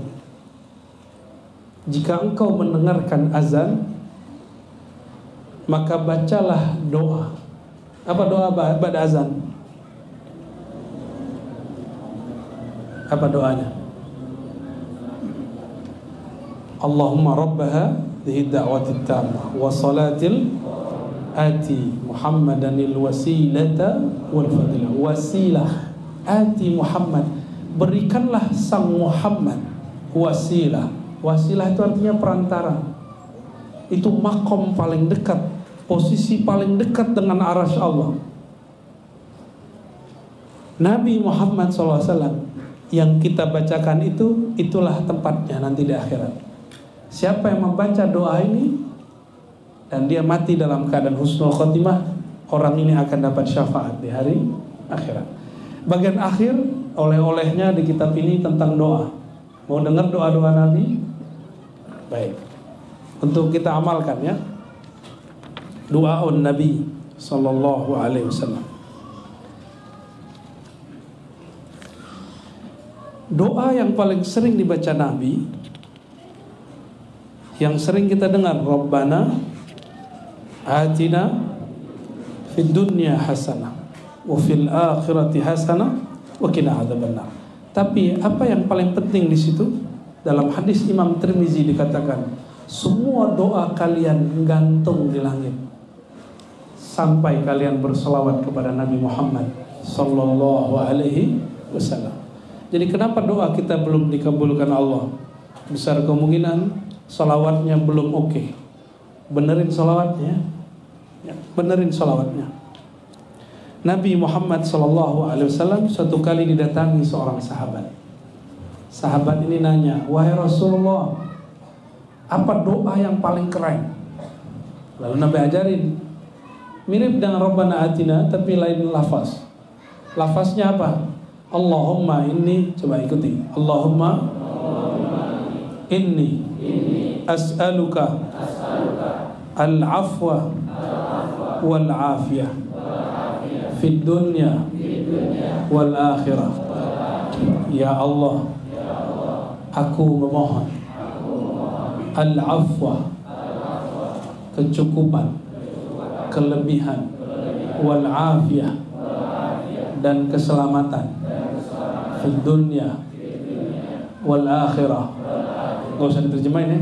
jika engkau mendengarkan azan, maka bacalah doa. Apa doa pada azan? Apa doanya? Allahumma rabbaha dhihi da'watit tammah wa salatil ati Muhammadanil wasilata wal fadilah. Wasilah, ati Muhammad, berikanlah sang Muhammad wasilah. Wasilah itu artinya perantara. Itu makom paling dekat, posisi paling dekat dengan arasy Allah. Nabi Muhammad SAW yang kita bacakan itu, itulah tempatnya nanti di akhirat. Siapa yang membaca doa ini dan dia mati dalam keadaan husnul khotimah, orang ini akan dapat syafaat di hari akhirat. Bagian akhir oleh-olehnya di kitab ini tentang doa. Mau dengar doa-doa Nabi? Baik, untuk kita amalkan ya. Doaun Nabi sallallahu alaihi wasallam. Doa yang paling sering dibaca Nabi, yang sering kita dengar, Rabbana atina fid dunya hasanah wa fil akhirati hasanah wa qina adzabannar. Tapi apa yang paling penting di situ? Dalam hadis Imam Tirmizi dikatakan, semua doa kalian gantung di langit sampai kalian berselawat kepada Nabi Muhammad sallallahu alaihi wasallam. Jadi kenapa doa kita belum dikabulkan Allah? Besar kemungkinan salawatnya belum oke. Benerin salawatnya, ya, benerin salawatnya. Nabi Muhammad sallallahu alaihi wasallam suatu kali didatangi seorang sahabat. Sahabat ini nanya, wahai Rasulullah, apa doa yang paling keren? Lalu Nabi ajarin, mirip dengan Rabbana atina tapi lain lafaz. Lafaznya apa? Allahumma inni, coba ikuti. Allahumma inni as'aluka al-afwa wal afiyah fid dunya wal akhirah. Ya Allah, aku memohon al-afwa, kecukupan, kelebihan, wal afiyah, dan keselamatan, fid dunya wal akhirah. Gak usah diterjemahin ya.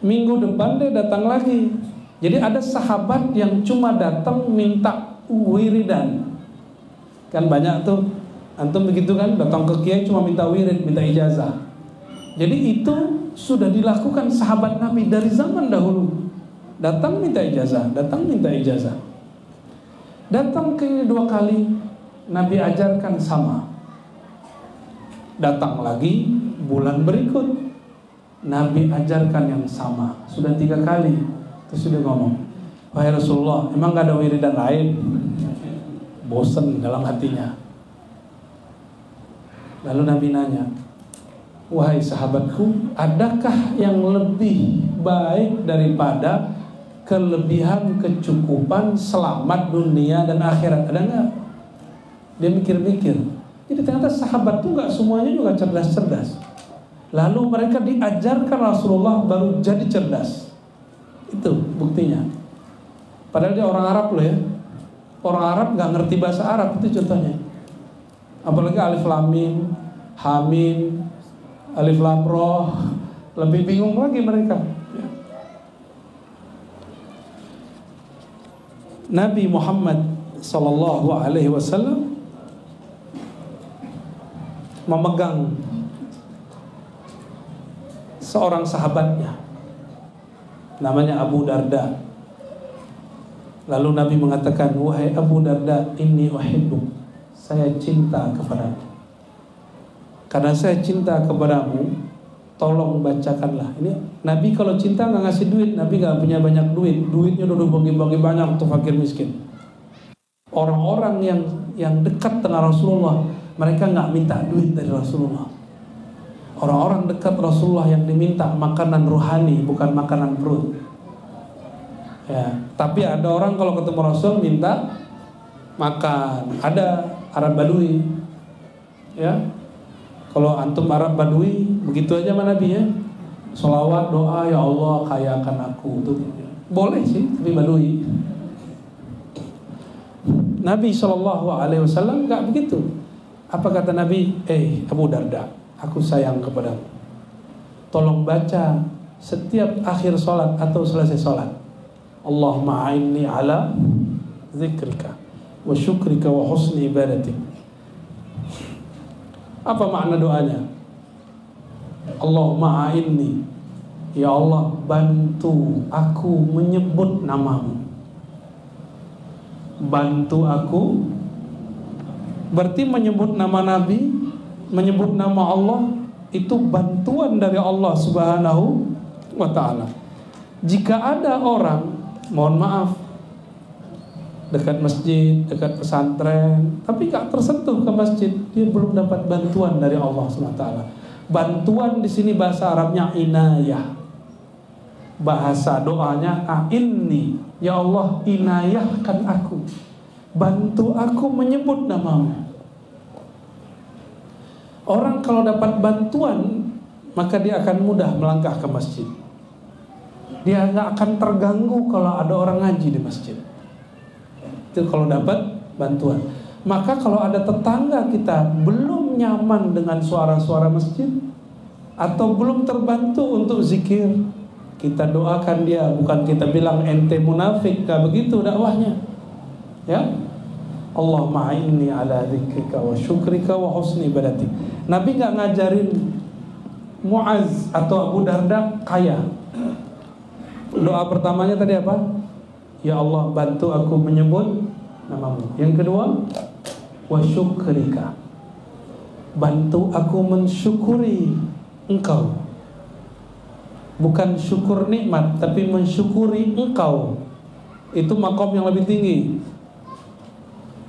Minggu depan dia datang lagi. Jadi ada sahabat yang cuma datang minta wiridan. Kan banyak tuh, antum begitu kan, datang ke kiai cuma minta wirid, minta ijazah. Jadi itu sudah dilakukan sahabat Nabi dari zaman dahulu. Datang minta ijazah, datang minta ijazah. Datang ke 2 kali, Nabi ajarkan sama. Datang lagi bulan berikut, Nabi ajarkan yang sama. Sudah 3 kali. Terus sudah ngomong, wahai Rasulullah, emang gak ada wiridan lain? Bosan dalam hatinya. Lalu Nabi nanya, wahai sahabatku, adakah yang lebih baik daripada kelebihan kecukupan selamat dunia dan akhirat? Ada nggak? Dia mikir-mikir. Jadi ternyata sahabat tuh nggak semuanya juga cerdas-cerdas. Lalu mereka diajarkan Rasulullah baru jadi cerdas. Itu buktinya. Padahal dia orang Arab loh ya. Orang Arab nggak ngerti bahasa Arab, itu contohnya. Apalagi alif lam mim, ha mim, alif lam roh, lebih bingung lagi mereka. Nabi Muhammad sallallahu alaihi wasallam memegang seorang sahabatnya namanya Abu Darda. Lalu Nabi mengatakan, wahai Abu Darda, inni uhibbuk, saya cinta kepadamu. Karena saya cinta kepadamu, tolong bacakanlah. Ini Nabi kalau cinta nggak ngasih duit. Nabi nggak punya banyak duit. Duitnya udah bagi-bagi banyak untuk fakir miskin. Orang-orang yang dekat dengan Rasulullah, mereka nggak minta duit dari Rasulullah. Orang-orang dekat Rasulullah yang diminta makanan rohani, bukan makanan perut. Ya, tapi ada orang kalau ketemu Rasul minta makan. Ada Arab Badui, ya. Kalau antum Arab Badui, begitu aja sama Nabi ya. Sholawat, doa, ya Allah kayakan aku. Itu boleh sih, tapi Badui. Nabi SAW nggak begitu. Apa kata Nabi? Abu Darda, aku sayang kepadamu. Tolong baca setiap akhir sholat atau selesai sholat. Allahumma a'inni ala zikrika wa syukrika wa husni ibadatik. Apa makna doanya? Allahumma a'inni, ya Allah bantu aku menyebut namamu. Bantu aku berarti menyebut nama Nabi, menyebut nama Allah, itu bantuan dari Allah Subhanahu wa ta'ala. Jika ada orang, mohon maaf, dekat masjid, dekat pesantren, tapi gak tersentuh ke masjid, dia belum dapat bantuan dari Allah SWT. Bantuan di sini bahasa Arabnya inayah. Bahasa doanya a'inni, ya Allah inayahkan aku, bantu aku menyebut namamu. Orang kalau dapat bantuan, maka dia akan mudah melangkah ke masjid. Dia gak akan terganggu kalau ada orang ngaji di masjid. Itu kalau dapat bantuan. Maka kalau ada tetangga kita belum nyaman dengan suara-suara masjid, atau belum terbantu untuk zikir, kita doakan dia. Bukan kita bilang ente munafik, gak begitu dakwahnya. Ya, Allahumma a'inni ala dzikrika wa syukrika wa husni ibadatik. Nabi gak ngajarin Muaz atau Abu Darda kaya. Doa pertamanya tadi apa? Ya Allah bantu aku menyebut namamu. Yang kedua, wa syukrika, bantu aku mensyukuri engkau. Bukan syukur nikmat, tapi mensyukuri engkau. Itu makom yang lebih tinggi.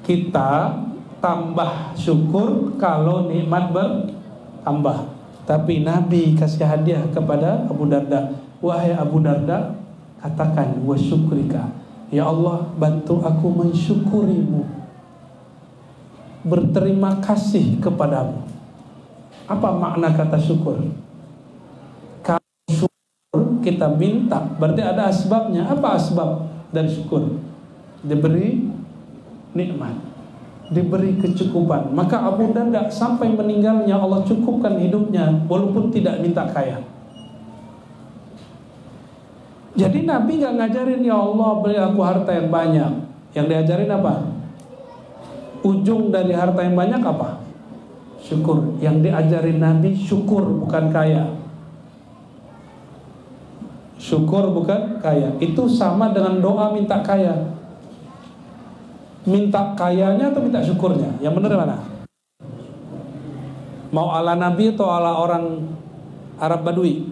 Kita tambah syukur kalau nikmat bertambah. Tapi Nabi kasih hadiah kepada Abu Darda. Wahai Abu Darda, katakan wa syukrika, ya Allah bantu aku mensyukurimu, berterima kasih kepadamu. Apa makna kata syukur? Kalau syukur kita minta, berarti ada asbabnya. Apa asbab dari syukur? Diberi nikmat, diberi kecukupan. Maka Abu Darda sampai meninggalnya Allah cukupkan hidupnya, walaupun tidak minta kaya. Jadi Nabi gak ngajarin ya Allah beri aku harta yang banyak. Yang diajarin apa? Ujung dari harta yang banyak apa? Syukur. Yang diajarin Nabi syukur, bukan kaya. Syukur bukan kaya. Itu sama dengan doa minta kaya. Minta kayanya atau minta syukurnya? Yang benar mana? Mau ala Nabi atau ala orang Arab Badui?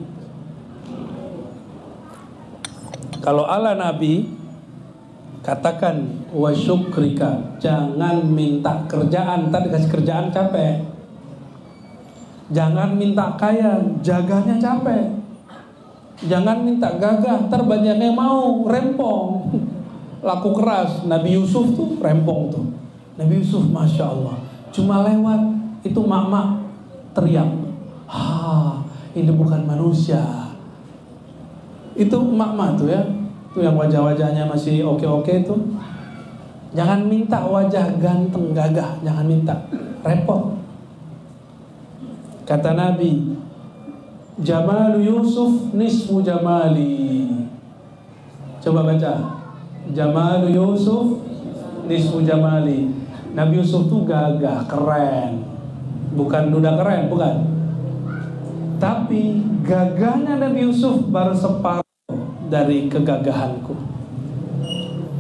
Kalau ala Nabi, katakan wa syukrika, jangan minta kerjaan, tadi kasih kerjaan capek. Jangan minta kaya, jaganya capek. Jangan minta gagah, ntar banyak yang mau, rempong. Laku keras. Nabi Yusuf tuh rempong tuh. Nabi Yusuf Masya Allah, cuma lewat itu mak-mak teriak, ini bukan manusia. Itu mak-mak tuh ya, tuh yang wajah-wajahnya masih oke-oke tuh. Jangan minta wajah ganteng gagah, jangan minta, repot. Kata Nabi, Jamalu Yusuf nisfu jamali. Coba baca, Jamalu Yusuf nisfu jamali. Nabi Yusuf tuh gagah, keren. Bukan duda keren, bukan. Tapi gagahnya Nabi Yusuf baru separuh dari kegagahanku.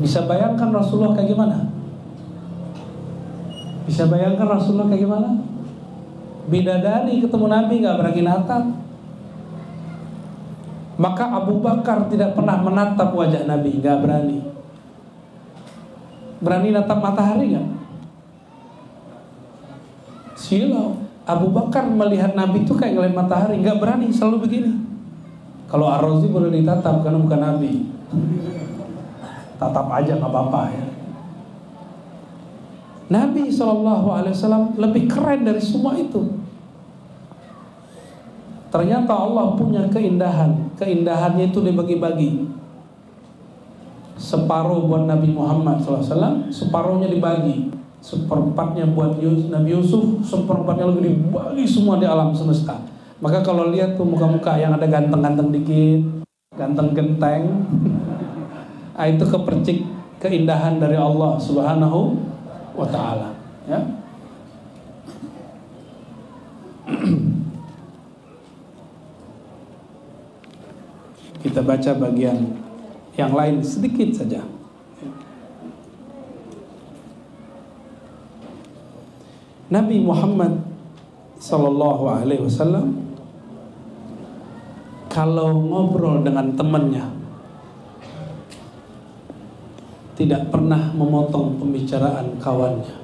Bisa bayangkan Rasulullah kayak gimana? Bisa bayangkan Rasulullah kayak gimana? Bidadari ketemu Nabi gak berani natap. Maka Abu Bakar tidak pernah menatap wajah Nabi, gak berani. Berani natap matahari gak? Silau. Abu Bakar melihat Nabi itu kayak ngeliat matahari, nggak berani, selalu begini. Kalau Ar-Razi boleh ditatap karena bukan Nabi. Tatap aja nggak apa-apa ya. Nabi SAW lebih keren dari semua itu. Ternyata Allah punya keindahan. Keindahannya itu dibagi-bagi. Separuh buat Nabi Muhammad SAW, separuhnya dibagi. Seperempatnya buat Nabi Yusuf, seperempatnya lagi dibagi semua di alam semesta. Maka kalau lihat tuh muka-muka yang ada ganteng-ganteng dikit, ganteng genteng, itu kepercik keindahan dari Allah Subhanahu wa Ta'ala ya. Kita baca bagian yang lain sedikit saja. Nabi Muhammad Sallallahu Alaihi Wasallam kalau ngobrol dengan temannya tidak pernah memotong pembicaraan kawannya.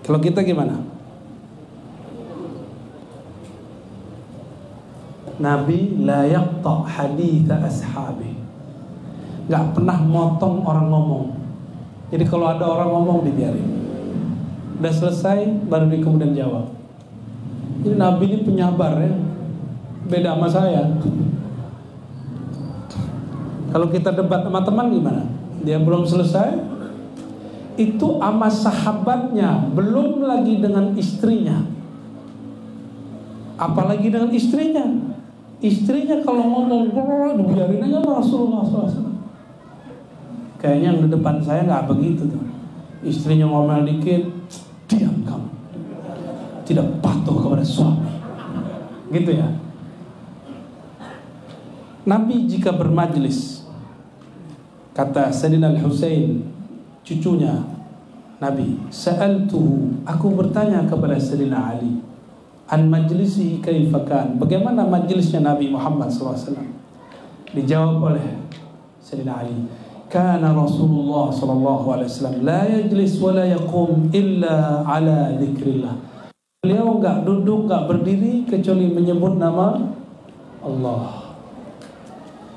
Kalau kita gimana? Nabi la yaqta haditha ashabi, gak pernah motong orang ngomong. Jadi kalau ada orang ngomong dibiarin. Udah selesai baru dia kemudian jawab. Ini Nabi ini penyabar ya. Beda sama saya. Kalau kita debat sama teman gimana? Dia belum selesai, itu sama sahabatnya, belum lagi dengan istrinya. Apalagi dengan istrinya. Istrinya kalau ngomong dibiarin aja sama Rasulullah SAW. Kayaknya yang di depan saya gak begitu tuh. Istrinya ngomel dikit, diam kamu, tidak patuh kepada suami, gitu ya. Nabi jika bermajlis, kata Sayyidina Al-Husain, cucunya Nabi, sa'altuhu, aku bertanya kepada Sayyidina Ali, an majlisihi kaifakan, bagaimana majlisnya Nabi Muhammad SAW. Dijawab oleh Sayyidina Ali, kana Rasulullah SAW la yajlis wa la yaqum illa ala dzikrillah. Beliau enggak duduk, enggak berdiri kecuali menyebut nama Allah.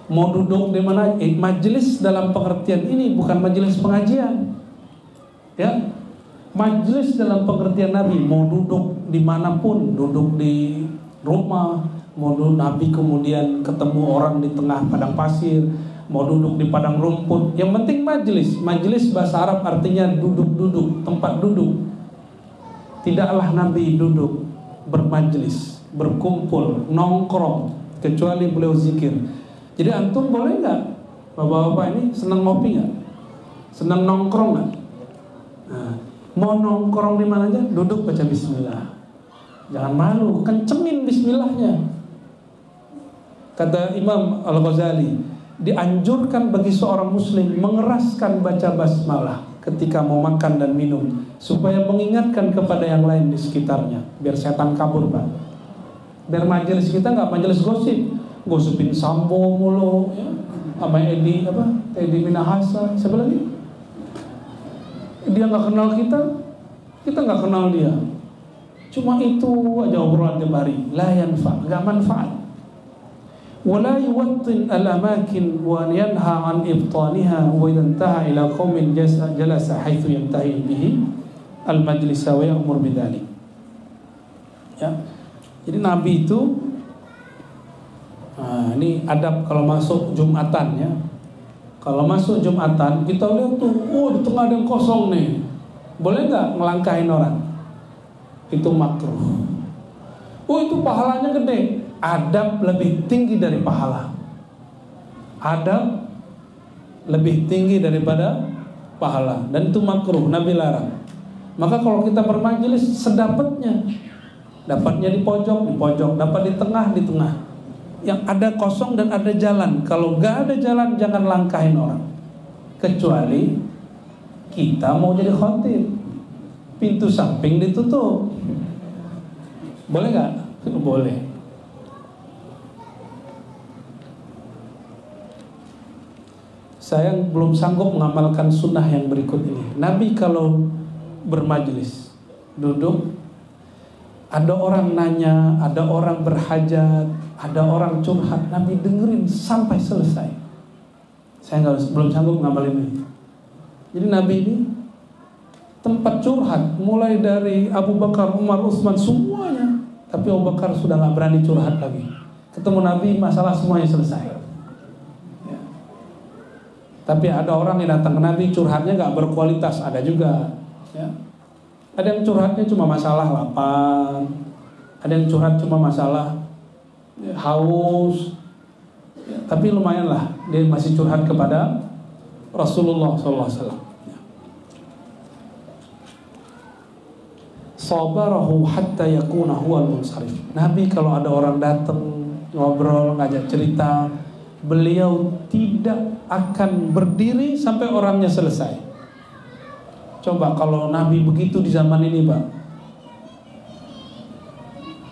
Mau duduk di mana? Majelis dalam pengertian ini bukan majelis pengajian. Ya. Majelis dalam pengertian Nabi, mau duduk dimanapun, duduk di rumah, mau duduk Nabi kemudian ketemu orang di tengah padang pasir, mau duduk di padang rumput, yang penting majelis. Majelis bahasa Arab artinya duduk-duduk, tempat duduk. Tidaklah Nabi duduk bermajelis, berkumpul, nongkrong, kecuali beliau zikir. Jadi antum boleh nggak, bapak-bapak ini senang ngopi nggak? Senang nongkrong nggak? Nah, mau nongkrong di mana aja, duduk baca bismillah. Jangan malu, kencemin bismillahnya. Kata Imam Al-Ghazali, dianjurkan bagi seorang muslim mengeraskan baca basmalah ketika mau makan dan minum, supaya mengingatkan kepada yang lain di sekitarnya, biar setan kabur, Pak. Biar majelis kita nggak majelis gosipin Sambo mulu, ya, sama Edi Minahasa, siapa lagi? Dia nggak kenal kita nggak kenal dia. Cuma itu aja obrolan tiap hari, la yanfa, nggak manfaat. Wala yuwattin al-amakin wa yanha an ibtaniha wa idza intaha ila qaumin jalasa haitsu yantahi bihi al-majlis wa ya'mur bidzalik. Ya. Jadi Nabi itu ini adab kalau masuk Jumatan, ya. Kalau masuk Jumatan kita lihat tuh, di tengah ada yang kosong nih. Boleh nggak ngelangkahin orang? Itu makruh. Itu pahalanya gede. Adab lebih tinggi dari pahala. Adab lebih tinggi daripada pahala, dan itu makruh, Nabi larang. Maka kalau kita bermajelis sedapatnya, dapatnya di pojok, dapat di tengah. Yang ada kosong dan ada jalan. Kalau nggak ada jalan, jangan langkahin orang. Kecuali kita mau jadi khatib, pintu samping ditutup. Boleh nggak? Boleh. Saya belum sanggup mengamalkan sunnah yang berikut ini. Nabi kalau bermajelis, duduk, ada orang nanya, ada orang berhajat, ada orang curhat, Nabi dengerin sampai selesai. Saya belum sanggup ngamalin ini. Jadi Nabi ini tempat curhat, mulai dari Abu Bakar, Umar, Utsman, semuanya. Tapi Abu Bakar sudah gak berani curhat lagi. Ketemu Nabi, masalah semuanya selesai. Ya. Tapi ada orang yang datang ke Nabi, curhatnya gak berkualitas, ada juga. Ya. Ada yang curhatnya cuma masalah lapar, ada yang curhat cuma masalah haus. Ya, tapi lumayan lah, dia masih curhat kepada Rasulullah SAW. Sabarahu hatta yakuna huwal munsharif. Nabi kalau ada orang datang ngobrol, ngajak cerita, beliau tidak akan berdiri sampai orangnya selesai. Coba kalau Nabi begitu di zaman ini, Pak,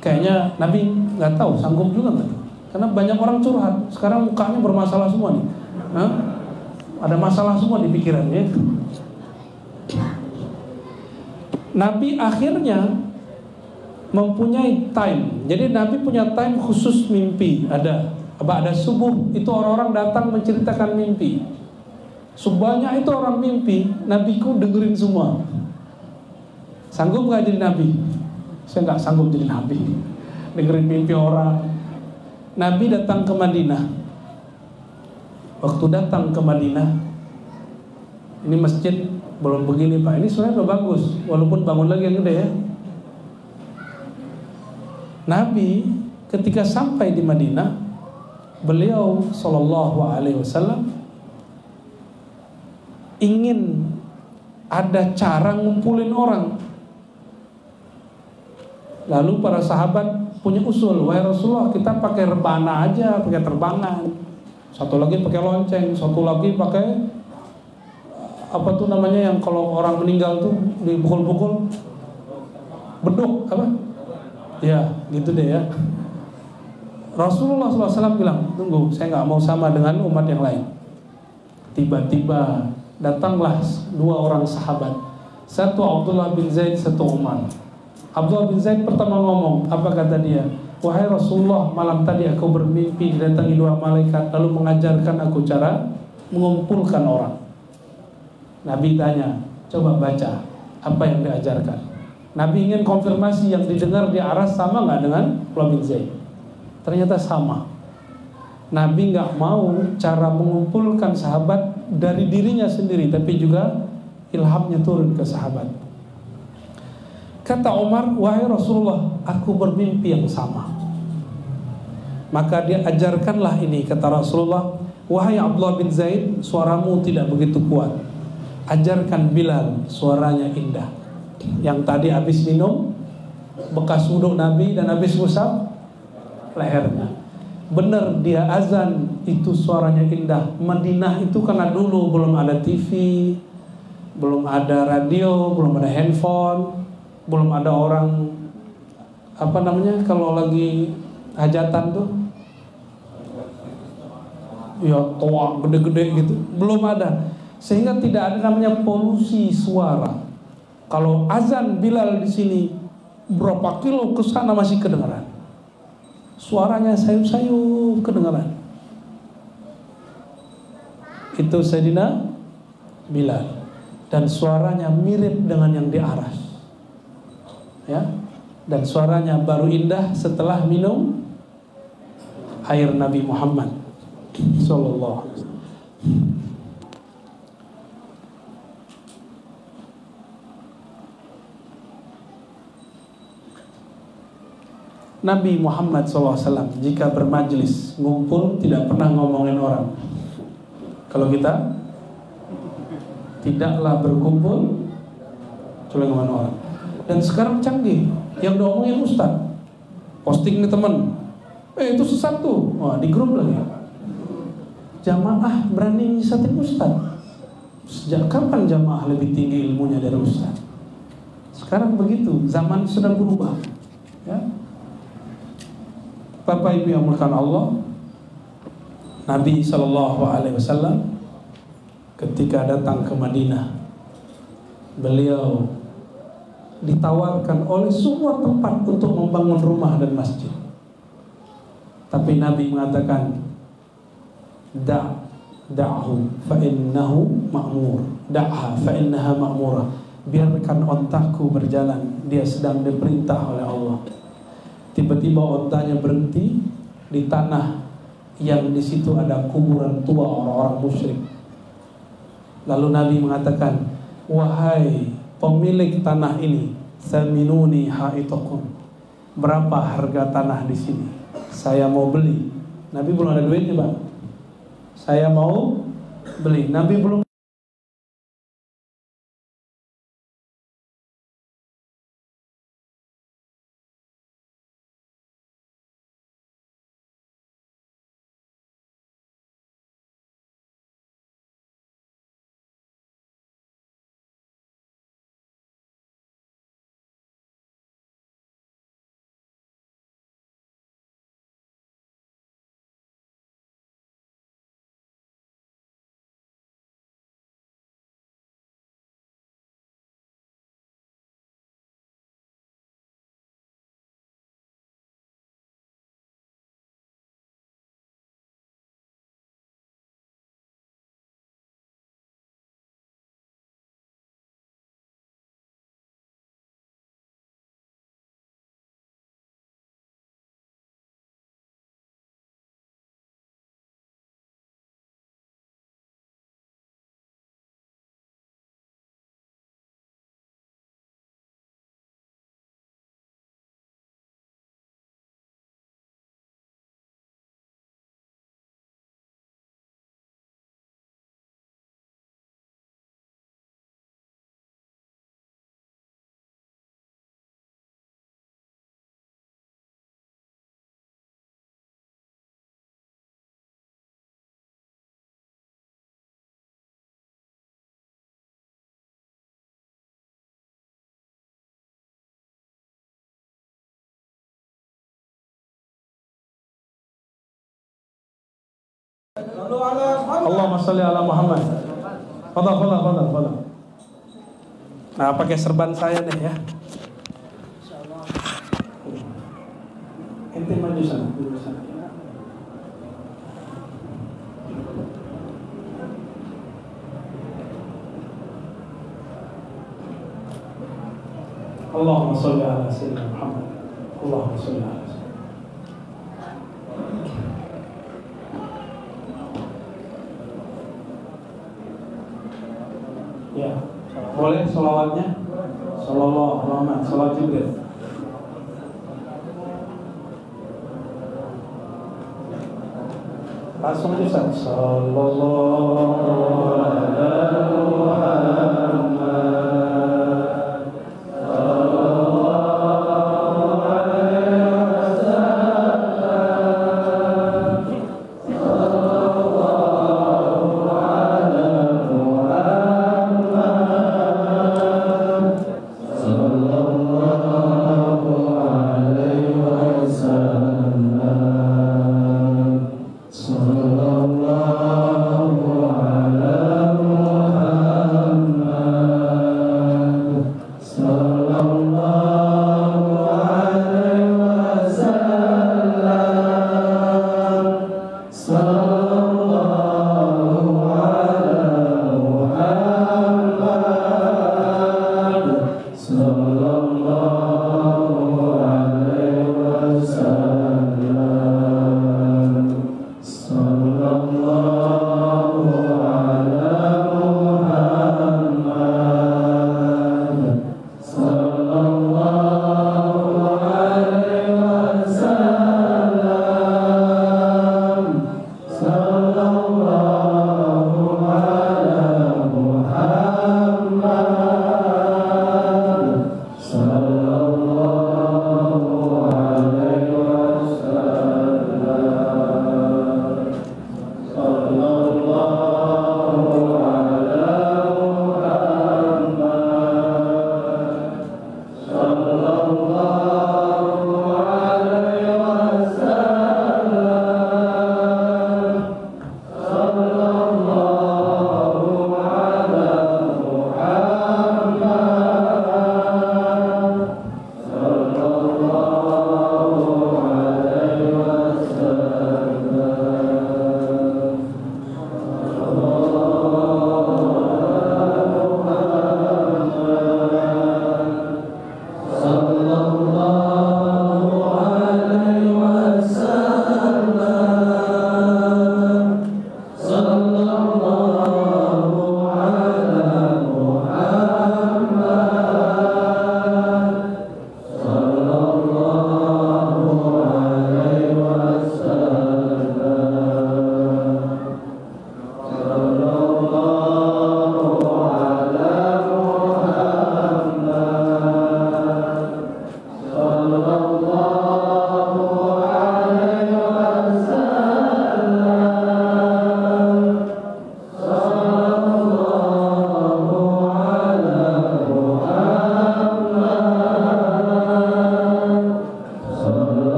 kayaknya Nabi nggak tahu, sanggup juga nggak? Karena banyak orang curhat. Sekarang mukanya bermasalah semua nih. Ada masalah semua di pikirannya. Nabi akhirnya mempunyai time. Jadi Nabi punya time khusus mimpi. Ada subuh, itu orang-orang datang menceritakan mimpi. Sebanyak itu orang mimpi, Nabiku dengerin semua. Sanggup gak jadi Nabi? Saya gak sanggup jadi Nabi, dengerin mimpi orang. Nabi datang ke Madinah. Waktu datang ke Madinah, ini masjid belum begini, Pak. Ini sebenarnya udah bagus, walaupun bangun lagi yang gede, ya. Nabi ketika sampai di Madinah, beliau Shallallahu Alaihi Wasallam ingin ada cara ngumpulin orang. Lalu para sahabat punya usul, wahai Rasulullah, kita pakai rebana aja, pakai terbangan. Satu lagi pakai lonceng, satu lagi pakai apa tuh namanya yang kalau orang meninggal tuh dipukul-pukul, beduk apa? Ya, gitu deh, ya. Rasulullah SAW bilang, tunggu, saya nggak mau sama dengan umat yang lain. Tiba-tiba datanglah dua orang sahabat, satu Abdullah bin Zaid, satu Umar. Abdullah bin Zaid pertama ngomong, apa kata dia? Wahai Rasulullah, malam tadi aku bermimpi didatangi dua malaikat, lalu mengajarkan aku cara mengumpulkan orang. Nabi tanya, coba baca apa yang diajarkan. Nabi ingin konfirmasi yang didengar di Aras sama nggak dengan Abdullah bin Zaid. Ternyata sama. Nabi nggak mau cara mengumpulkan sahabat dari dirinya sendiri, tapi juga ilhamnya turun ke sahabat. Kata Umar, wahai Rasulullah, aku bermimpi yang sama. Maka dia ajarkanlah ini, kata Rasulullah, wahai Abdullah bin Zaid, suaramu tidak begitu kuat, ajarkan Bilal, suaranya indah. Yang tadi habis minum bekas wudhu Nabi dan habis usap lehernya. Benar, dia azan itu suaranya indah. Madinah itu karena dulu belum ada TV, belum ada radio, belum ada handphone, belum ada orang kalau lagi hajatan tuh ya toa gede-gede gitu, belum ada, sehingga tidak ada namanya polusi suara. Kalau azan Bilal di sini berapa kilo ke sana masih kedengaran, suaranya sayup-sayup kedengaran. Itu Sayyidina Bilal, dan suaranya mirip dengan yang di Aras, ya, dan suaranya baru indah setelah minum air Nabi Muhammad sallallahu alaihi wasallam. Nabi Muhammad SAW jika bermajlis ngumpul tidak pernah ngomongin orang. Kalau kita tidaklah berkumpul cuma ngomongin orang. Dan sekarang canggih, yang diomongin ustaz, posting nih temen, itu sesat tuh, wah di grup lagi. Jamaah berani nyisatin ustaz. Sejak kapan jamaah lebih tinggi ilmunya dari ustaz? Sekarang begitu, zaman sudah berubah, ya. Bapak Ibu yang dimuliakan Allah, Nabi SAW ketika datang ke Madinah, beliau ditawarkan oleh semua tempat untuk membangun rumah dan masjid. Tapi Nabi mengatakan, da'hu fa innahu ma'mur, da'ha fa innaha ma'murah. Biarkan ontaku berjalan, dia sedang diperintah oleh Allah. Tiba-tiba ontanya berhenti di tanah yang di situ ada kuburan tua orang-orang musyrik. Lalu Nabi mengatakan, wahai pemilik tanah ini, saminuni haitakum, berapa harga tanah di sini? Saya mau beli. Nabi belum ada duitnya, Pak. Saya mau beli. Nabi belum. Allahumma sholli ala Muhammad. Fadal. Nah, pakai serban saya deh ya. Ente maju sana. Allahumma sholli ala sayyidina Muhammad. Allahumma sholli ala. Ya, boleh sholawatnya? Sallallahu alaihi wasallam, sholawat Jibril. Langsung aja sallallahu alaihi Muhammad.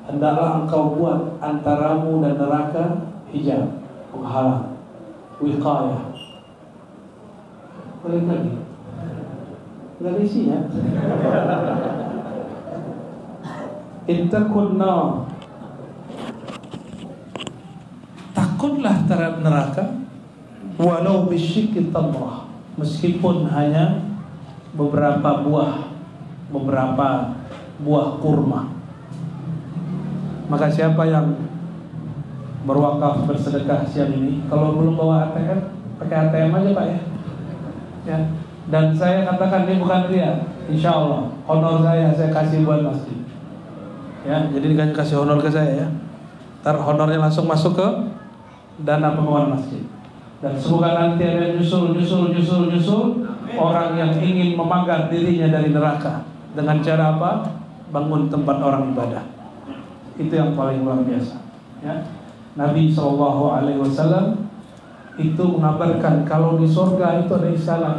Hendaklah engkau buat antaramu dan neraka hijab, penghalang, wiqayah. Balik lagi, nggak ada isinya. Ittaqun nar, takutlah terhadap neraka, walau bisyikki tamrah, meskipun hanya beberapa buah kurma. Maka siapa yang berwakaf bersedekah siang ini, kalau belum bawa ATM, pakai ATM aja Pak ya. Dan saya katakan ini bukan ria, insya Allah honor saya kasih buat masjid. Ya, jadi kasih honor ke saya ya. Ntar honornya langsung masuk ke dana pengeluaran masjid. Dan semoga nanti ada nyusul orang yang ingin memanggar dirinya dari neraka dengan cara apa? Bangun tempat orang ibadah. Itu yang paling luar biasa ya. Nabi SAW itu mengabarkan kalau di surga itu ada istana.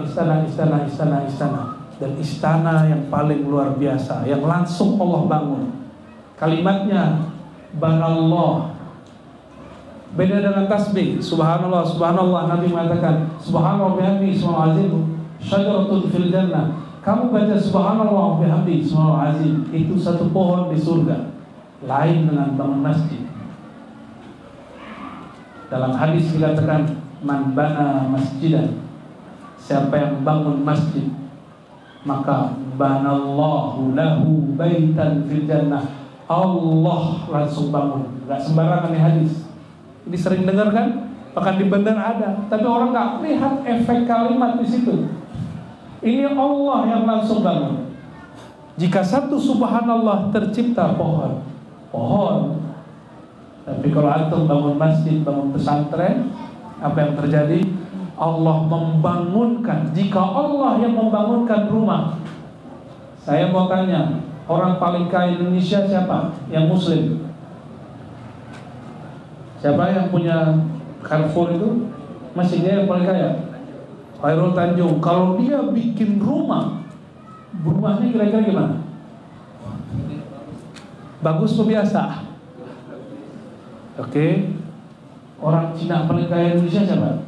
Dan istana yang paling luar biasa, yang langsung Allah bangun. Kalimatnya banallah. Beda dengan tasbih, subhanallah, subhanallah. Nabi mengatakan subhanallah bihamdi ismul azim syajaratun fil jannah. Kamu baca subhanallah bihamdi ismul azim, itu satu pohon di surga. Lain dengan bangun masjid. Dalam hadis dikatakan Man bana masjidan, siapa yang bangun masjid, maka banallahu lahu baitan fil jannah. Allah langsung bangun. Gak sembarangan nih hadis. Ini sering dengar kan? Bahkan di benar ada, tapi orang gak lihat efek kalimat di situ. Ini Allah yang langsung bangun. Jika satu subhanallah tercipta pohon. Tapi kalau antum bangun masjid, bangun pesantren, apa yang terjadi? Allah membangunkan. Jika Allah yang membangunkan rumah, saya mau tanya, orang paling kaya Indonesia siapa? Yang muslim. Siapa yang punya Carrefour itu? Masih dia yang paling kaya? Khairul Tanjung. Kalau dia bikin rumahnya kira-kira gimana? Bagus atau biasa? Oke. Orang Cina paling kaya Indonesia siapa?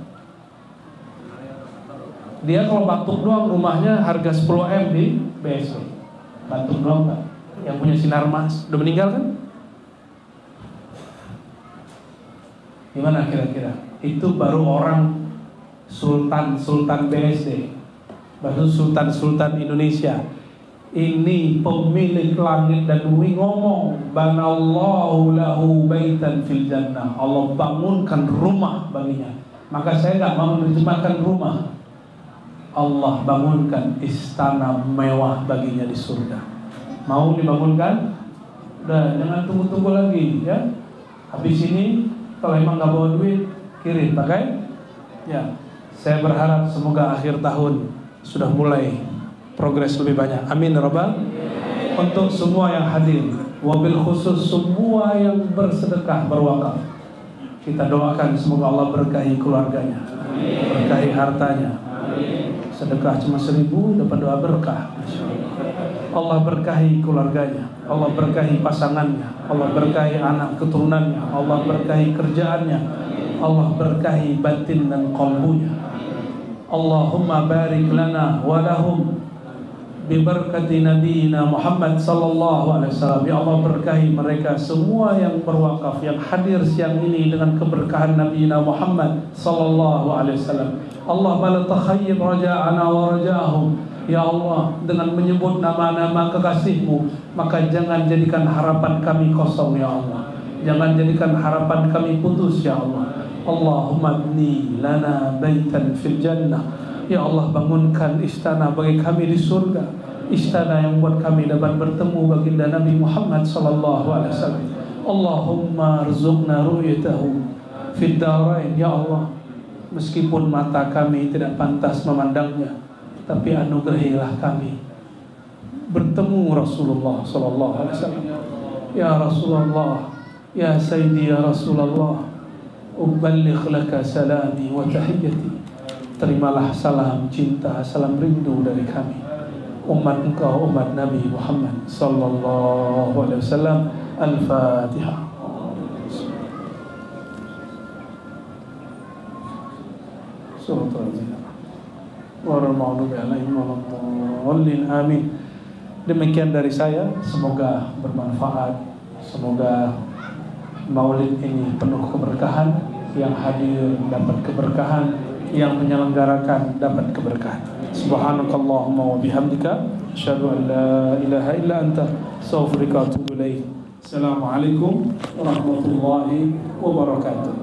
Dia kalau batuk doang rumahnya harga 10 M di BSD. Batuk doang Pak. Yang punya sinar mas udah meninggal kan? Gimana kira-kira? Itu baru orang Sultan BSD, baru Sultan Indonesia. Ini pemilik langit dan bumi ngomong, banallahu lahu baitan fil jannah. Allah bangunkan rumah baginya. Maka saya nggak mau menerjemahkan rumah. Allah bangunkan istana mewah baginya di surga. Mau dibangunkan? Udah, jangan tunggu-tunggu lagi ya. Habis ini kalau emang nggak bawa duit, kirim pakai. Ya, saya berharap semoga akhir tahun sudah mulai progres lebih banyak. Amin ya Rabbal. Untuk semua yang hadir, wabil khusus semua yang bersedekah, berwakaf, kita doakan semoga Allah berkahi keluarganya, berkahi hartanya. Sedekah cuma 1.000 dapat doa berkah. Allah berkahi keluarganya, Allah berkahi pasangannya, Allah berkahi anak keturunannya, Allah berkahi kerjaannya, Allah berkahi batin dan qalbunya. Allahumma barik lana wa lahum bi barakati nabiyina Muhammad sallallahu alaihi wasallam. Ya Allah, berkahi mereka semua yang berwakaf, yang hadir siang ini dengan keberkahan nabiyina Muhammad sallallahu alaihi wasallam. Allah bala takhayyib raja'ana wa raja'ahum. Ya Allah, dengan menyebut nama-nama kekasih-Mu, maka jangan jadikan harapan kami kosong ya Allah. Jangan jadikan harapan kami putus ya Allah. Allahumma bni lana baitan fil jannah. Ya Allah, bangunkan istana bagi kami di surga. Istana yang buat kami dapat bertemu baginda Nabi Muhammad sallallahu alaihi wasallam. Allahumma arzuqna ru'yatahu fid darain. Ya Allah, meskipun mata kami tidak pantas memandangnya, tapi anugerahilah kami bertemu Rasulullah sallallahu alaihi wasallam. Ya Rasulullah, ya Sayyidi ya Rasulullah, uballigh laka salami wa tahiyyati. Terimalah salam cinta, salam rindu dari kami, umat engkau, umat Nabi Muhammad sallallahu alaihi wasallam. Al-Fatihah. Amin. Demikian dari saya, semoga bermanfaat, semoga maulid ini penuh keberkahan, yang hadir dapat keberkahan, yang menyelenggarakan dapat keberkahan. Subhanakallahumma wa bihamdika, asyhadu an la ilaha illa anta, astaghfiruka wa atubu ilaik. Assalamualaikum warahmatullahi wabarakatuh.